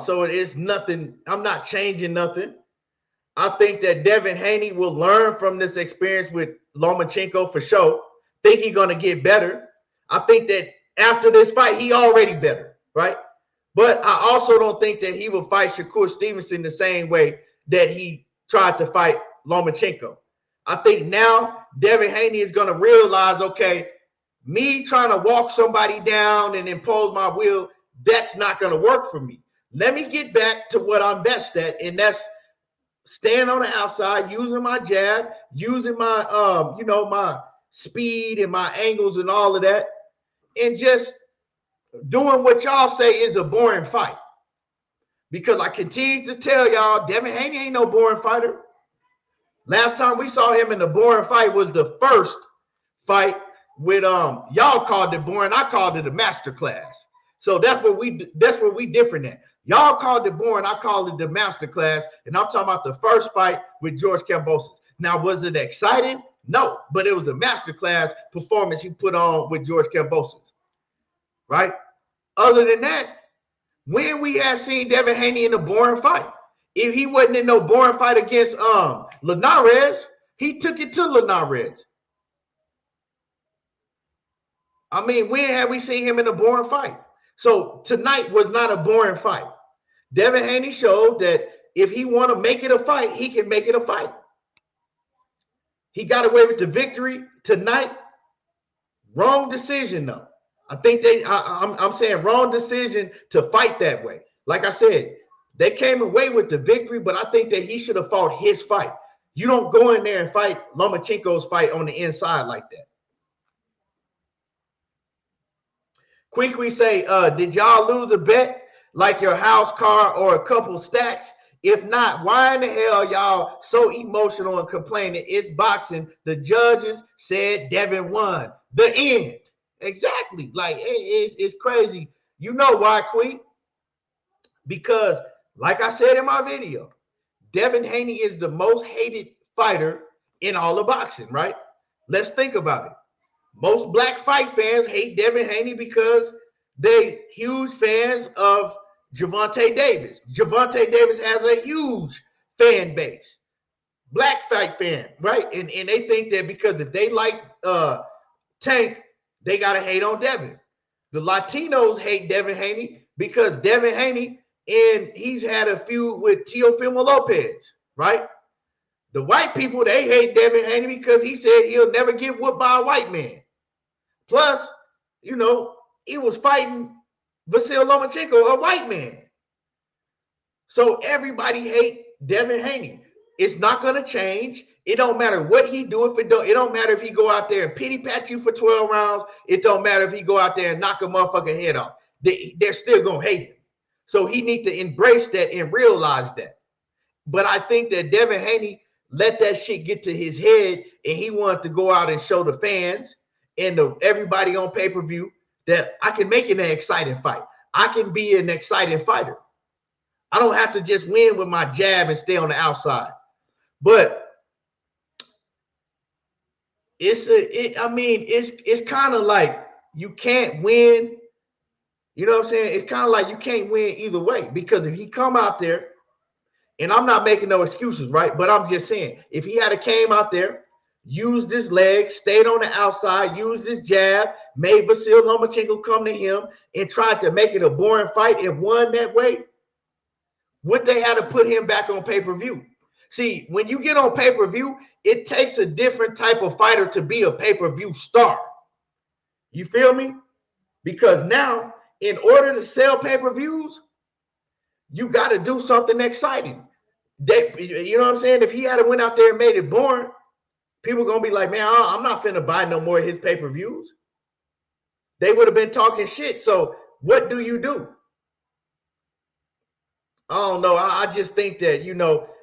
So it is nothing. I'm not changing nothing. I think that Devin Haney will learn from this experience with Lomachenko for sure. Think he's going to get better. I think that after this fight, he already better, right? But I also don't think that he will fight Shakur Stevenson the same way that he tried to fight Lomachenko. I think now Devin Haney is going to realize, okay, me trying to walk somebody down and impose my will, that's not going to work for me. Let me get back to what I'm best at, and that's staying on the outside, using my jab, using my, my speed and my angles and all of that, and just doing what y'all say is a boring fight. Because I continue to tell y'all, Devin Haney ain't no boring fighter. Last time we saw him in the boring fight was the first fight with y'all called it boring. I called it a masterclass. So that's what we different at. Y'all called it boring. I called it the masterclass. And I'm talking about the first fight with George Kambosos. Now, was it exciting? No, but it was a masterclass performance he put on with George Kambosos. Right? Other than that, when we had seen Devin Haney in a boring fight, if he wasn't in no boring fight against Linares, he took it to Linares. I mean, when have we seen him in a boring fight? So tonight was not a boring fight. Devin Haney showed that if he want to make it a fight, he can make it a fight. He got away with the victory tonight. Wrong decision, though. I think I'm saying wrong decision to fight that way. Like I said, they came away with the victory, but I think that he should have fought his fight. You don't go in there and fight Lomachenko's fight on the inside like that. Quickly say, did y'all lose a bet like your house, car, or a couple stacks? If not, why in the hell y'all so emotional and complaining? It's boxing. The judges said Devin won. The end. Exactly. Like, it's crazy. You know why, Queen? Because, like I said in my video, Devin Haney is the most hated fighter in all of boxing, right? Let's think about it. Most black fight fans hate Devin Haney because they huge fans of Gervonta Davis. Gervonta Davis has a huge fan base, black fight fan, right? And they think that because if they like Tank, they gotta hate on Devin. The Latinos hate Devin Haney because Devin Haney, and he's had a feud with Teofimo Lopez, right? The white people, they hate Devin Haney because he said he'll never get whooped by a white man. Plus, you know, he was fighting Vasyl Lomachenko, a white man. So everybody hate Devin Haney. It's not going to change. It don't matter what he do. It don't matter if he go out there and pity pat you for 12 rounds. It don't matter if he go out there and knock a motherfucking head off. They're still going to hate him. So he needs to embrace that and realize that. But I think that Devin Haney let that shit get to his head, and he wanted to go out and show the fans and everybody on pay-per-view that I can make it an exciting fight. I can be an exciting fighter. I don't have to just win with my jab and stay on the outside. But it's kind of like you can't win. You know what I'm saying? It's kind of like you can't win either way, because if he come out there, and I'm not making no excuses, right? But I'm just saying, if he had came out there, used his legs, stayed on the outside, used his jab, made Vasyl Lomachenko come to him and tried to make it a boring fight and won that way, would they have to put him back on pay-per-view? See, when you get on pay-per-view, it takes a different type of fighter to be a pay-per-view star. You feel me? Because now, in order to sell pay-per-views, you got to do something exciting. You know what I'm saying? If he had went out there and made it boring, people going to be like, man, I'm not finna buy no more of his pay-per-views. They would have been talking shit. So what do you do? I don't know. I just think that,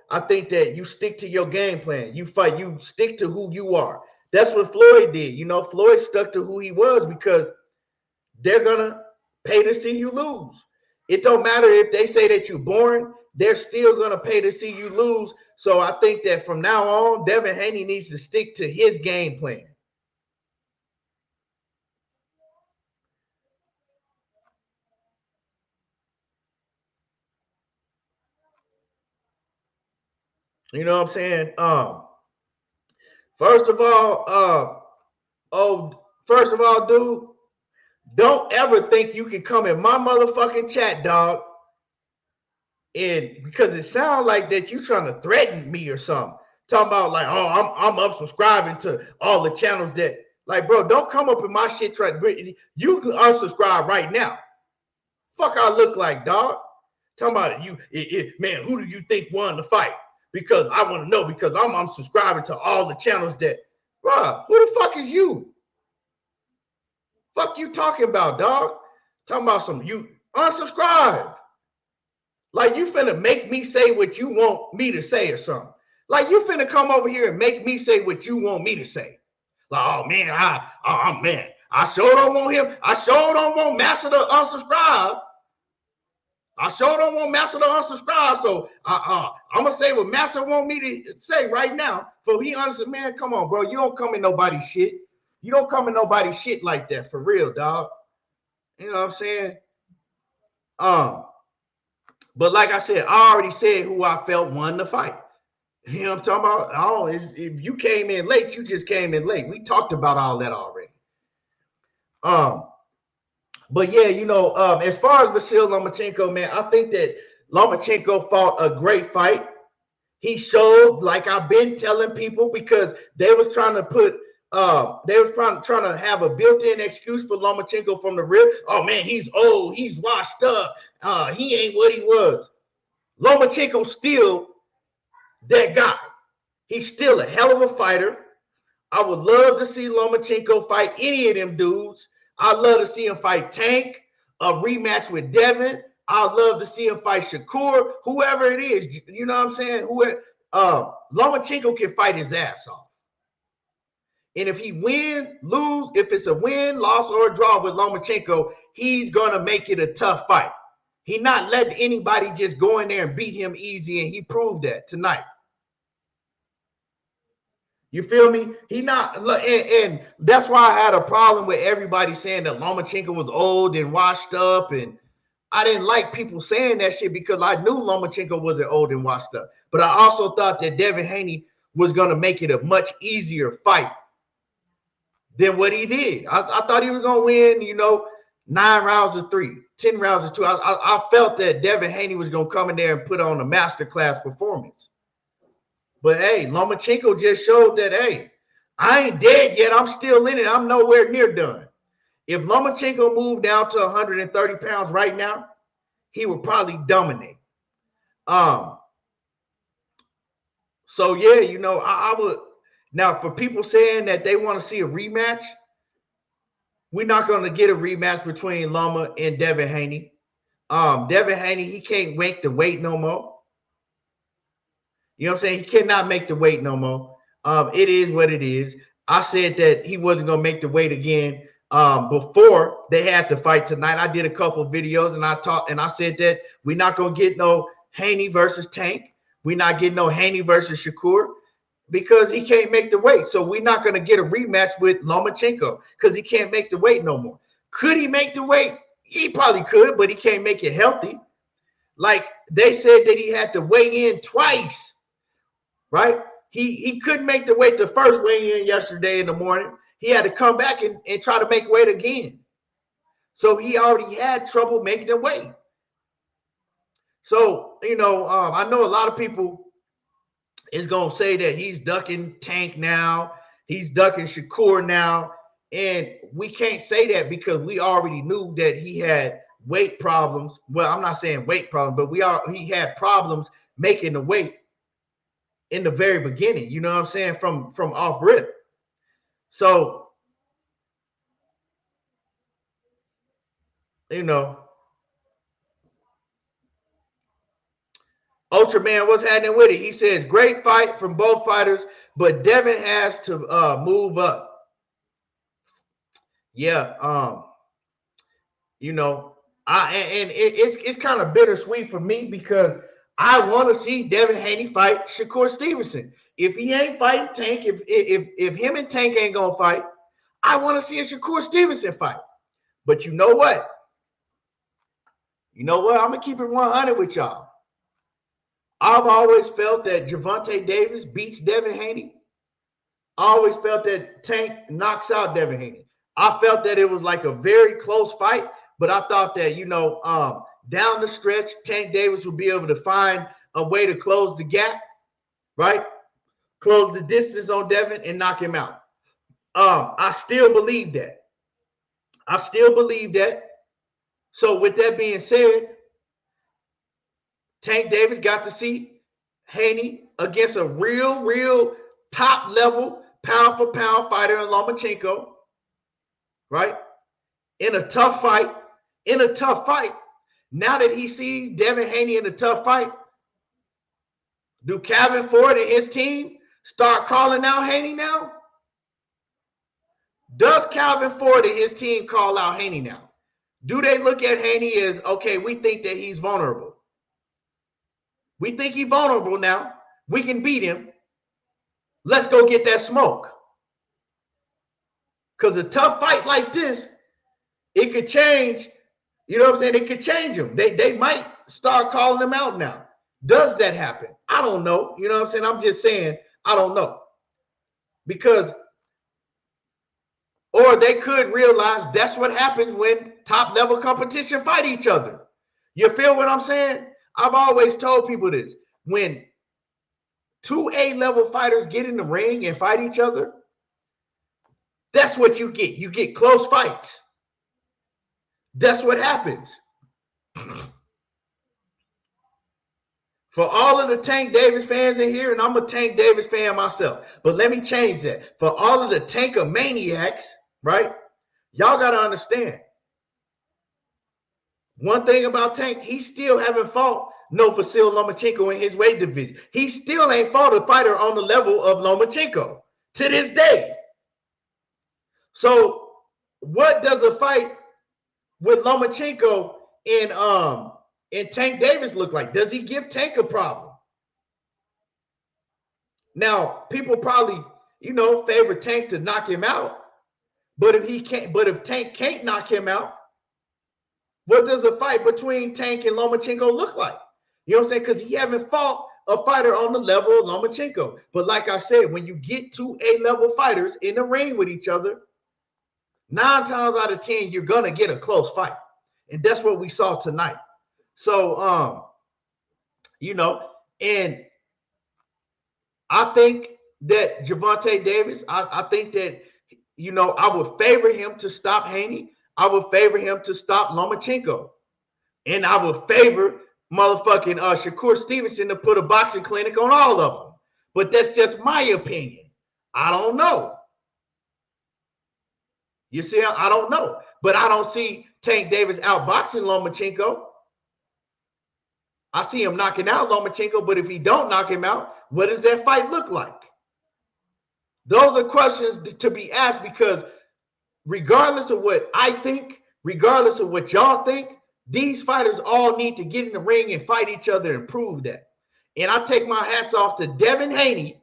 I think that you stick to your game plan. You fight. You stick to who you are. That's what Floyd did. Floyd stuck to who he was because they're going to pay to see you lose. It don't matter if they say that you're boring. They're still going to pay to see you lose. So I think that from now on, Devin Haney needs to stick to his game plan. You know what I'm saying? First of all, dude, don't ever think you can come in my motherfucking chat, dog. And because it sounds like that you trying to threaten me or something. Talking about like, oh, I'm unsubscribing to all the channels that, like, bro, don't come up in my shit trying to, you can unsubscribe right now. Fuck I look like, dog. Talking about man, who do you think won the fight? Because I want to know, because I'm subscribing to all the channels that, bro, who the fuck is you? Fuck you talking about, dog? Talking about some, you unsubscribe. Like you finna make me say what you want me to say or something. Like you finna come over here and make me say what you want me to say. Like, oh man, I sure don't want him. I sure don't want Master to unsubscribe. I sure don't want Master to unsubscribe. So I'm gonna say what Master want me to say right now. For he unsubscribe, man, come on, bro. You don't come in nobody's shit. You don't come in nobody's shit like that, for real, dog. You know what I'm saying? But like I said, I already said who I felt won the fight. You know what I'm talking about? Oh, if you came in late, you just came in late. We talked about all that already. But yeah, as far as Vasyl Lomachenko, man, I think that Lomachenko fought a great fight. He showed, like I've been telling people, because they was trying to put, trying to have a built-in excuse for Lomachenko from the rip. Oh man, he's old, he's washed up, he ain't what he was. Lomachenko still that guy. He's still a hell of a fighter. I would love to see Lomachenko fight any of them dudes. I'd love to see him fight Tank, a rematch with Devin. I'd love to see him fight Shakur, whoever it is. You know what I'm saying? Lomachenko can fight his ass off. And if he wins, lose, if it's a win, loss, or a draw with Lomachenko, he's going to make it a tough fight. He's not letting anybody just go in there and beat him easy, and he proved that tonight. You feel me? He not, and that's why I had a problem with everybody saying that Lomachenko was old and washed up, and I didn't like people saying that shit because I knew Lomachenko wasn't old and washed up. But I also thought that Devin Haney was going to make it a much easier fight than what he did. I thought he was going to win, 9 rounds of 3, 10 rounds of 2. I felt that Devin Haney was going to come in there and put on a masterclass performance. But, hey, Lomachenko just showed that, hey, I ain't dead yet. I'm still in it. I'm nowhere near done. If Lomachenko moved down to 130 pounds right now, he would probably dominate. So, yeah, I would. Now, for people saying that they want to see a rematch, we're not going to get a rematch between Loma and Devin Haney. Devin Haney, he can't make the weight no more. You know what I'm saying? He cannot make the weight no more. It is what it is. I said that he wasn't going to make the weight again before they had to fight tonight. I did a couple of videos and I said that we're not going to get no Haney versus Tank. We're not getting no Haney versus Shakur because he can't make the weight. So we're not going to get a rematch with Lomachenko because he can't make the weight no more. Could he make the weight? He probably could, but he can't make it healthy. Like they said that he had to weigh in twice, right? He couldn't make the weight the first weigh in yesterday in the morning. He had to come back and try to make weight again. So he already had trouble making the weight. So, I know a lot of people is going to say that he's ducking Tank now. He's ducking Shakur now. And we can't say that because we already knew that he had weight problems. Well, I'm not saying weight problems, but he had problems making the weight in the very beginning. You know what I'm saying? From off rip. So, Ultraman, what's happening with it? He says, great fight from both fighters, but Devin has to move up. Yeah, it's kind of bittersweet for me because I want to see Devin Haney fight Shakur Stevenson. If he ain't fighting Tank, if him and Tank ain't gonna fight, I want to see a Shakur Stevenson fight. But you know what? I'm gonna keep it 100 with y'all. I've always felt that Gervonta Davis beats Devin Haney. I always felt that Tank knocks out Devin Haney. I felt that it was like a very close fight, but I thought that, down the stretch, Tank Davis would be able to find a way to close the gap, right? Close the distance on Devin and knock him out. I still believe that. So with that being said, Tank Davis got to see Haney against a real top level pound for pound fighter in Lomachenko, right? In a tough fight. Now that he sees Devin Haney in a tough fight, do Calvin Ford and his team start calling out Haney now? Does Calvin Ford and his team call out Haney now? Do they look at Haney as, okay, we think that he's vulnerable. We think he's vulnerable now. We can beat him. Let's go get that smoke. Because a tough fight like this, it could change. You know what I'm saying? It could change them. They might start calling them out now. Does that happen? I don't know. You know what I'm saying? I'm just saying, I don't know. Because, or they could realize that's what happens when top level competition fight each other. You feel what I'm saying? I've always told people this. When 2 A-level fighters get in the ring and fight each other, that's what you get. You get close fights. That's what happens. For all of the Tank Davis fans in here, and I'm a Tank Davis fan myself, but let me change that. For all of the Tankamaniacs, right? Y'all got to understand. One thing about Tank, he still haven't fought no Vasyl Lomachenko in his weight division. He still ain't fought a fighter on the level of Lomachenko to this day. So what does a fight with Lomachenko and Tank Davis look like? Does he give Tank a problem? Now, people probably, favor Tank to knock him out. But if Tank can't knock him out, what does a fight between Tank and Lomachenko look like? You know what I'm saying? Because he haven't fought a fighter on the level of Lomachenko. But like I said, when you get two A-level fighters in the ring with each other, 9 times out of 10, you're going to get a close fight. And that's what we saw tonight. So, and I think that Gervonta Davis, I think that, I would favor him to stop Haney. I would favor him to stop Lomachenko. And I would favor motherfucking Shakur Stevenson to put a boxing clinic on all of them. But that's just my opinion. I don't know. You see, I don't know. But I don't see Tank Davis outboxing Lomachenko. I see him knocking out Lomachenko, but if he don't knock him out, what does that fight look like? Those are questions to be asked, because regardless of what I think, regardless of what y'all think, these fighters all need to get in the ring and fight each other and prove that. And I take my hats off to Devin Haney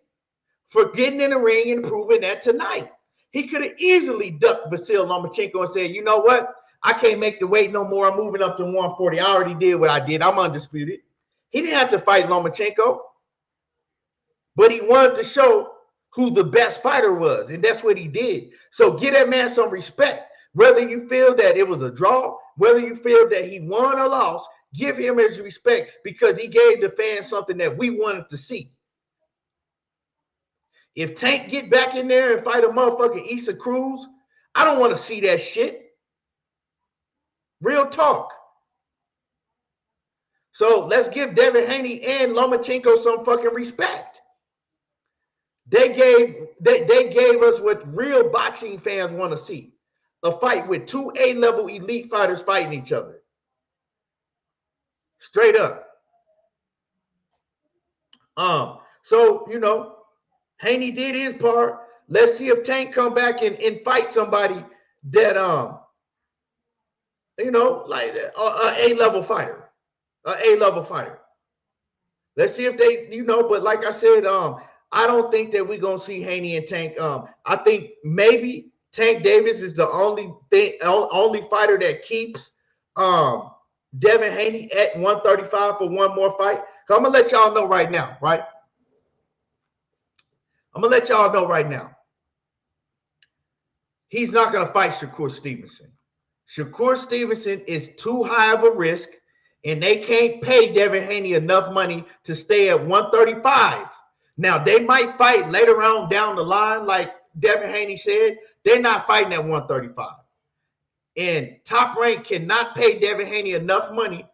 for getting in the ring and proving that tonight. He could have easily ducked Vasyl Lomachenko and said, you know what? I can't make the weight no more. I'm moving up to 140. I already did what I did. I'm undisputed. He didn't have to fight Lomachenko, but he wanted to show who the best fighter was, and that's what he did. So give that man some respect. Whether you feel that it was a draw, whether you feel that he won or lost, give him his respect, because he gave the fans something that we wanted to see. If Tank get back in there and fight a motherfucking Issa Cruz, I don't want to see that shit. Real talk. So let's give Devin Haney and Lomachenko some fucking respect. They gave us what real boxing fans want to see. A fight with two A-level elite fighters fighting each other. Straight up. So, Haney did his part. Let's see if Tank come back and fight somebody that, like an A-level fighter. An A-level fighter. Let's see if they, but like I said, I don't think that we're going to see Haney and Tank. I think maybe Tank Davis is the only fighter that keeps Devin Haney at 135 for one more fight. I'm going to let y'all know right now, right? I'm going to let y'all know right now. He's not going to fight Shakur Stevenson. Shakur Stevenson is too high of a risk, and they can't pay Devin Haney enough money to stay at 135. Now, they might fight later on down the line, like Devin Haney said. They're not fighting at 135. And Top Rank cannot pay Devin Haney enough money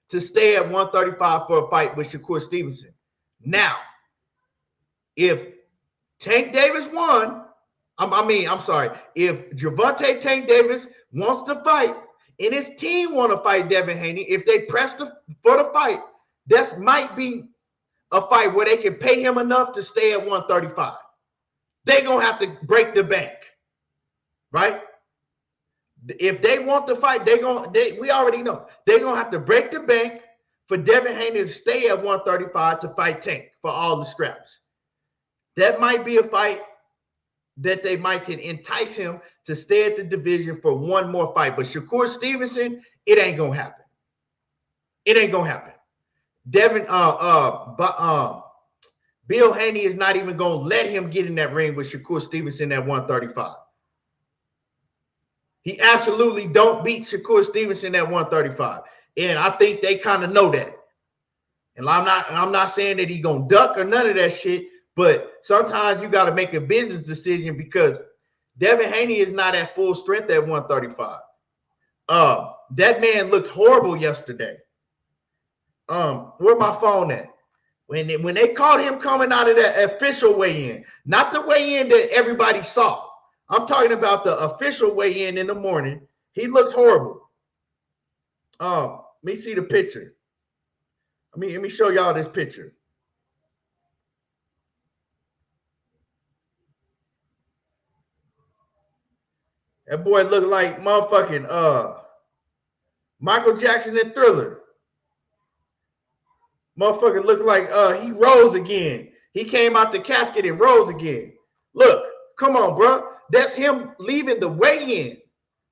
to stay at 135 for a fight with Shakur Stevenson. Now, if Tank Davis won, if Gervonta Tank Davis wants to fight and his team want to fight Devin Haney, if they press for the fight, that might be a fight where they can pay him enough to stay at 135. They're going to have to break the bank, right? If they want to fight, we already know. They're going to have to break the bank for Devin Haney to stay at 135 to fight Tank for all the scraps. That might be a fight that they might can entice him to stay at the division for one more fight. But Shakur Stevenson, it ain't going to happen. It ain't going to happen. Bill Haney is not even going to let him get in that ring with Shakur Stevenson at 135. He absolutely don't beat Shakur Stevenson at 135. And I think they kind of know that. And I'm not saying that he's going to duck or none of that shit, but sometimes you got to make a business decision, because Devin Haney is not at full strength at 135. That man looked horrible yesterday. Where my phone at? When they caught him coming out of that official weigh-in, not the weigh-in that everybody saw. I'm talking about the official weigh-in the morning. He looks horrible. Let me see the picture. Let me show y'all this picture. That boy looked like motherfucking Michael Jackson in Thriller. Motherfucker looked like he rose again. He came out the casket and rose again. Look, come on, bro. That's him leaving the weigh-in,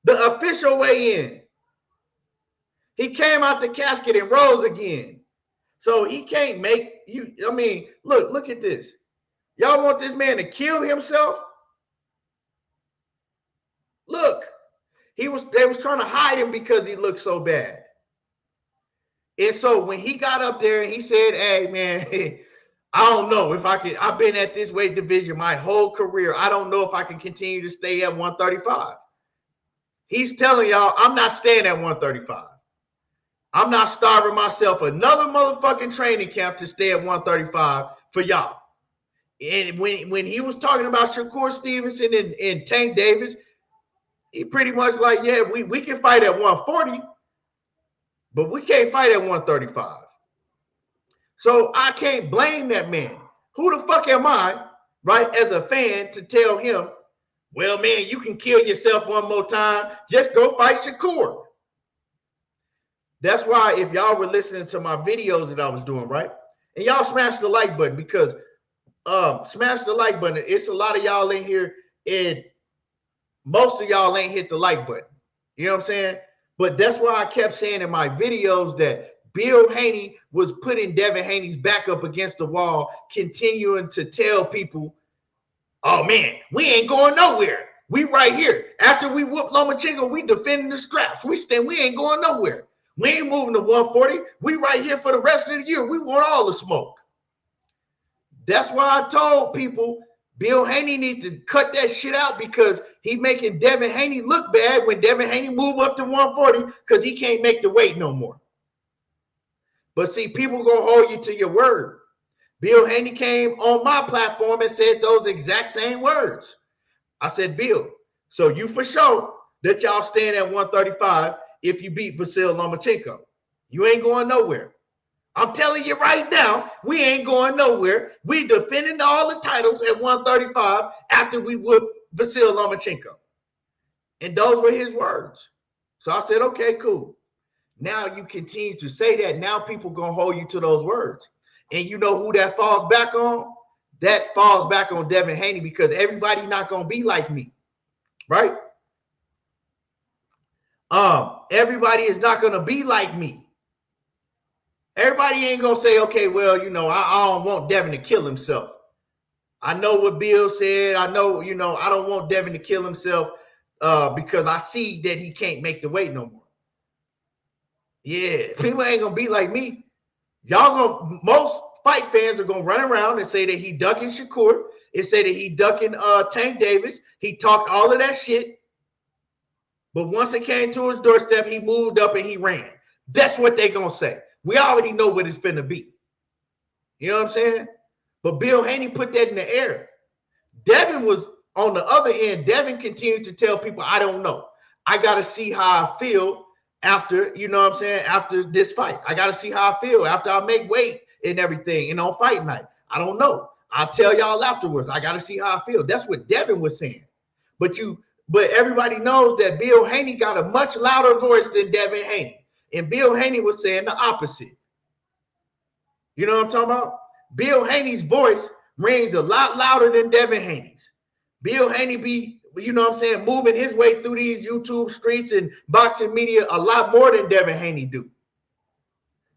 the official weigh-in. He came out the casket and rose again. So he can't make you. I mean, look at this. Y'all want this man to kill himself? Look, they was trying to hide him because he looked so bad. And so when he got up there and he said, hey, man, I don't know if I can. I've been at this weight division my whole career. I don't know if I can continue to stay at 135. He's telling y'all, I'm not staying at 135. I'm not starving myself another motherfucking training camp to stay at 135 for y'all. And when he was talking about Shakur Stevenson and Tank Davis, he pretty much like, yeah, we can fight at 140, but we can't fight at 135. So I can't blame that man. Who the fuck am I, right, as a fan to tell him, well, man, you can kill yourself one more time. Just go fight Shakur. That's why if y'all were listening to my videos that I was doing, right, and y'all smash the like button because smash the like button. It's a lot of y'all in here and most of y'all ain't hit the like button. You know what I'm saying? But that's why I kept saying in my videos that Bill Haney was putting Devin Haney's back up against the wall, continuing to tell people, oh, man, we ain't going nowhere. We right here. After we whoop Lomachenko, we defending the straps. We ain't going nowhere. We ain't moving to 140. We right here for the rest of the year. We want all the smoke. That's why I told people Bill Haney needs to cut that shit out because he making Devin Haney look bad when Devin Haney move up to 140 because he can't make the weight no more. But see, people gonna hold you to your word. Bill Haney came on my platform and said those exact same words. I said, Bill, so you for sure that y'all stand at 135 if you beat Vasyl Lomachenko. You ain't going nowhere. I'm telling you right now, we ain't going nowhere. We defending all the titles at 135 after we whoop Vasyl Lomachenko. And those were his words. So I said, okay, cool. Now you continue to say that. Now people going to hold you to those words. And you know who that falls back on? That falls back on Devin Haney because everybody not going to be like me, right? Everybody is not going to be like me. Everybody ain't going to say, okay, well, you know, I don't want Devin to kill himself. I know what Bill said. I know, you know, I don't want Devin to kill himself because I see that he can't make the weight no more. Yeah, people ain't going to be like me. Most fight fans are going to run around and say that he ducking Shakur and say that he ducking Tank Davis. He talked all of that shit. But once it came to his doorstep, he moved up and he ran. That's what they going to say. We already know what it's finna be. You know what I'm saying? But Bill Haney put that in the air. Devin was on the other end. Devin continued to tell people, I don't know. I got to see how I feel after, you know what I'm saying, after this fight. I got to see how I feel after I make weight and everything, and on fight night. I don't know. I'll tell y'all afterwards. I got to see how I feel. That's what Devin was saying. But everybody knows that Bill Haney got a much louder voice than Devin Haney. And Bill Haney was saying the opposite. You know what I'm talking about? Bill Haney's voice rings a lot louder than Devin Haney's. Bill Haney be, you know what I'm saying, moving his way through these YouTube streets and boxing media a lot more than Devin Haney do.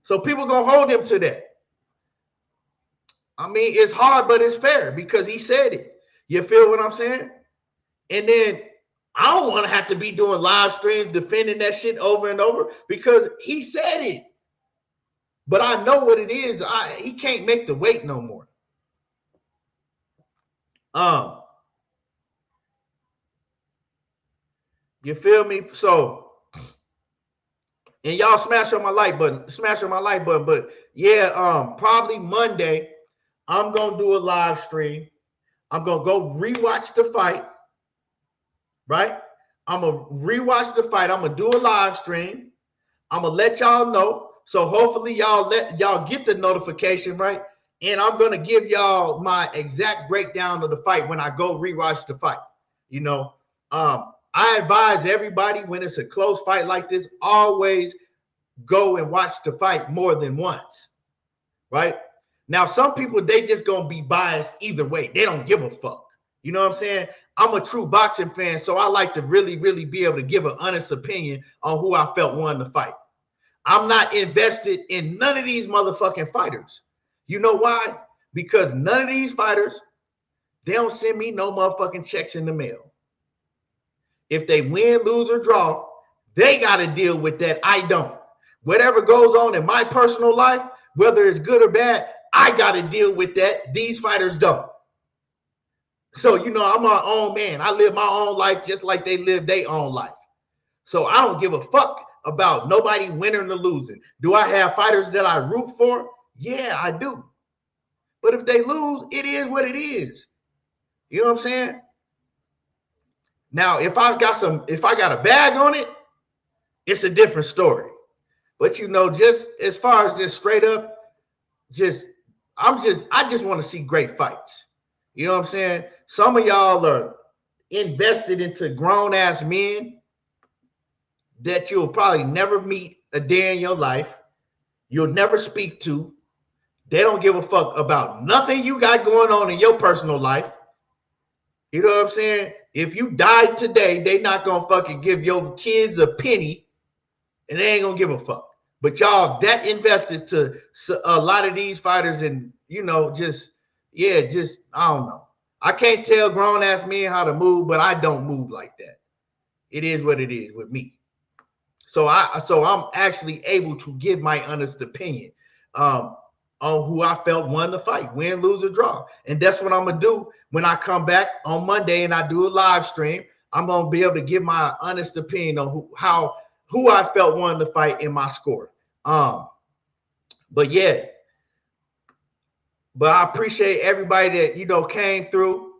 So people going to hold him to that. I mean, it's hard, but it's fair because he said it. You feel what I'm saying? And then I don't want to have to be doing live streams defending that shit over and over because he said it. But I know what it is. He can't make the weight no more. You feel me? So, and y'all smash on my like button. But yeah, probably Monday, I'm gonna do a live stream. I'm gonna go rewatch the fight. right? I'm going to rewatch the fight. I'm going to do a live stream. I'm going to let y'all know. So hopefully y'all get the notification, right? And I'm going to give y'all my exact breakdown of the fight when I go rewatch the fight. You know, I advise everybody when it's a close fight like this, always go and watch the fight more than once, right? Now, some people, they just going to be biased either way. They don't give a fuck. You know what I'm saying? I'm a true boxing fan, so I like to really, really be able to give an honest opinion on who I felt won the fight. I'm not invested in none of these motherfucking fighters. You know why? Because none of these fighters, they don't send me no motherfucking checks in the mail. If they win, lose, or draw, they got to deal with that. I don't. Whatever goes on in my personal life, whether it's good or bad, I got to deal with that. These fighters don't. So, you know, I'm my own man. I live my own life just like they live their own life. So I don't give a fuck about nobody winning or losing. Do I have fighters that I root for? Yeah, I do. But if they lose, it is what it is. You know what I'm saying? Now, if I got a bag on it, it's a different story. But you know, just as far as just straight up, I just want to see great fights. You know what I'm saying? Some of y'all are invested into grown-ass men that you'll probably never meet a day in your life. You'll never speak to. They don't give a fuck about nothing you got going on in your personal life. You know what I'm saying? If you died today, they not going to fucking give your kids a penny, and they ain't going to give a fuck. But y'all that invested to a lot of these fighters, and, you know, I don't know. I can't tell grown-ass men how to move, but I don't move like that. It is what it is with me. So I'm actually able to give my honest opinion on who I felt won the fight, win, lose, or draw. And that's what I'm going to do when I come back on Monday and I do a live stream. I'm going to be able to give my honest opinion on who I felt won the fight in my score. But yeah. But I appreciate everybody that, you know, came through.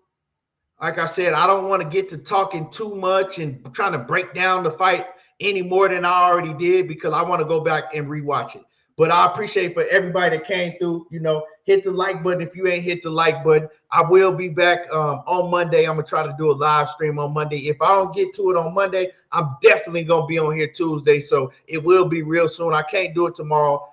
Like I said, I don't want to get to talking too much and trying to break down the fight any more than I already did, because I want to go back and rewatch it. But I appreciate for everybody that came through. You know, hit the like button if you ain't hit the like button. I will be back on Monday. I'm going to try to do a live stream on Monday. If I don't get to it on Monday, I'm definitely going to be on here Tuesday. So it will be real soon. I can't do it tomorrow.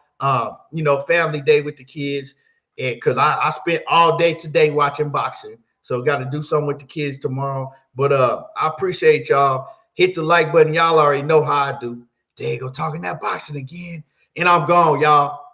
You know, family day with the kids. Because I spent all day today watching boxing. So got to do something with the kids tomorrow. But I appreciate y'all. Hit the like button. Y'all already know how I do. There you go, talking that boxing again. And I'm gone, y'all.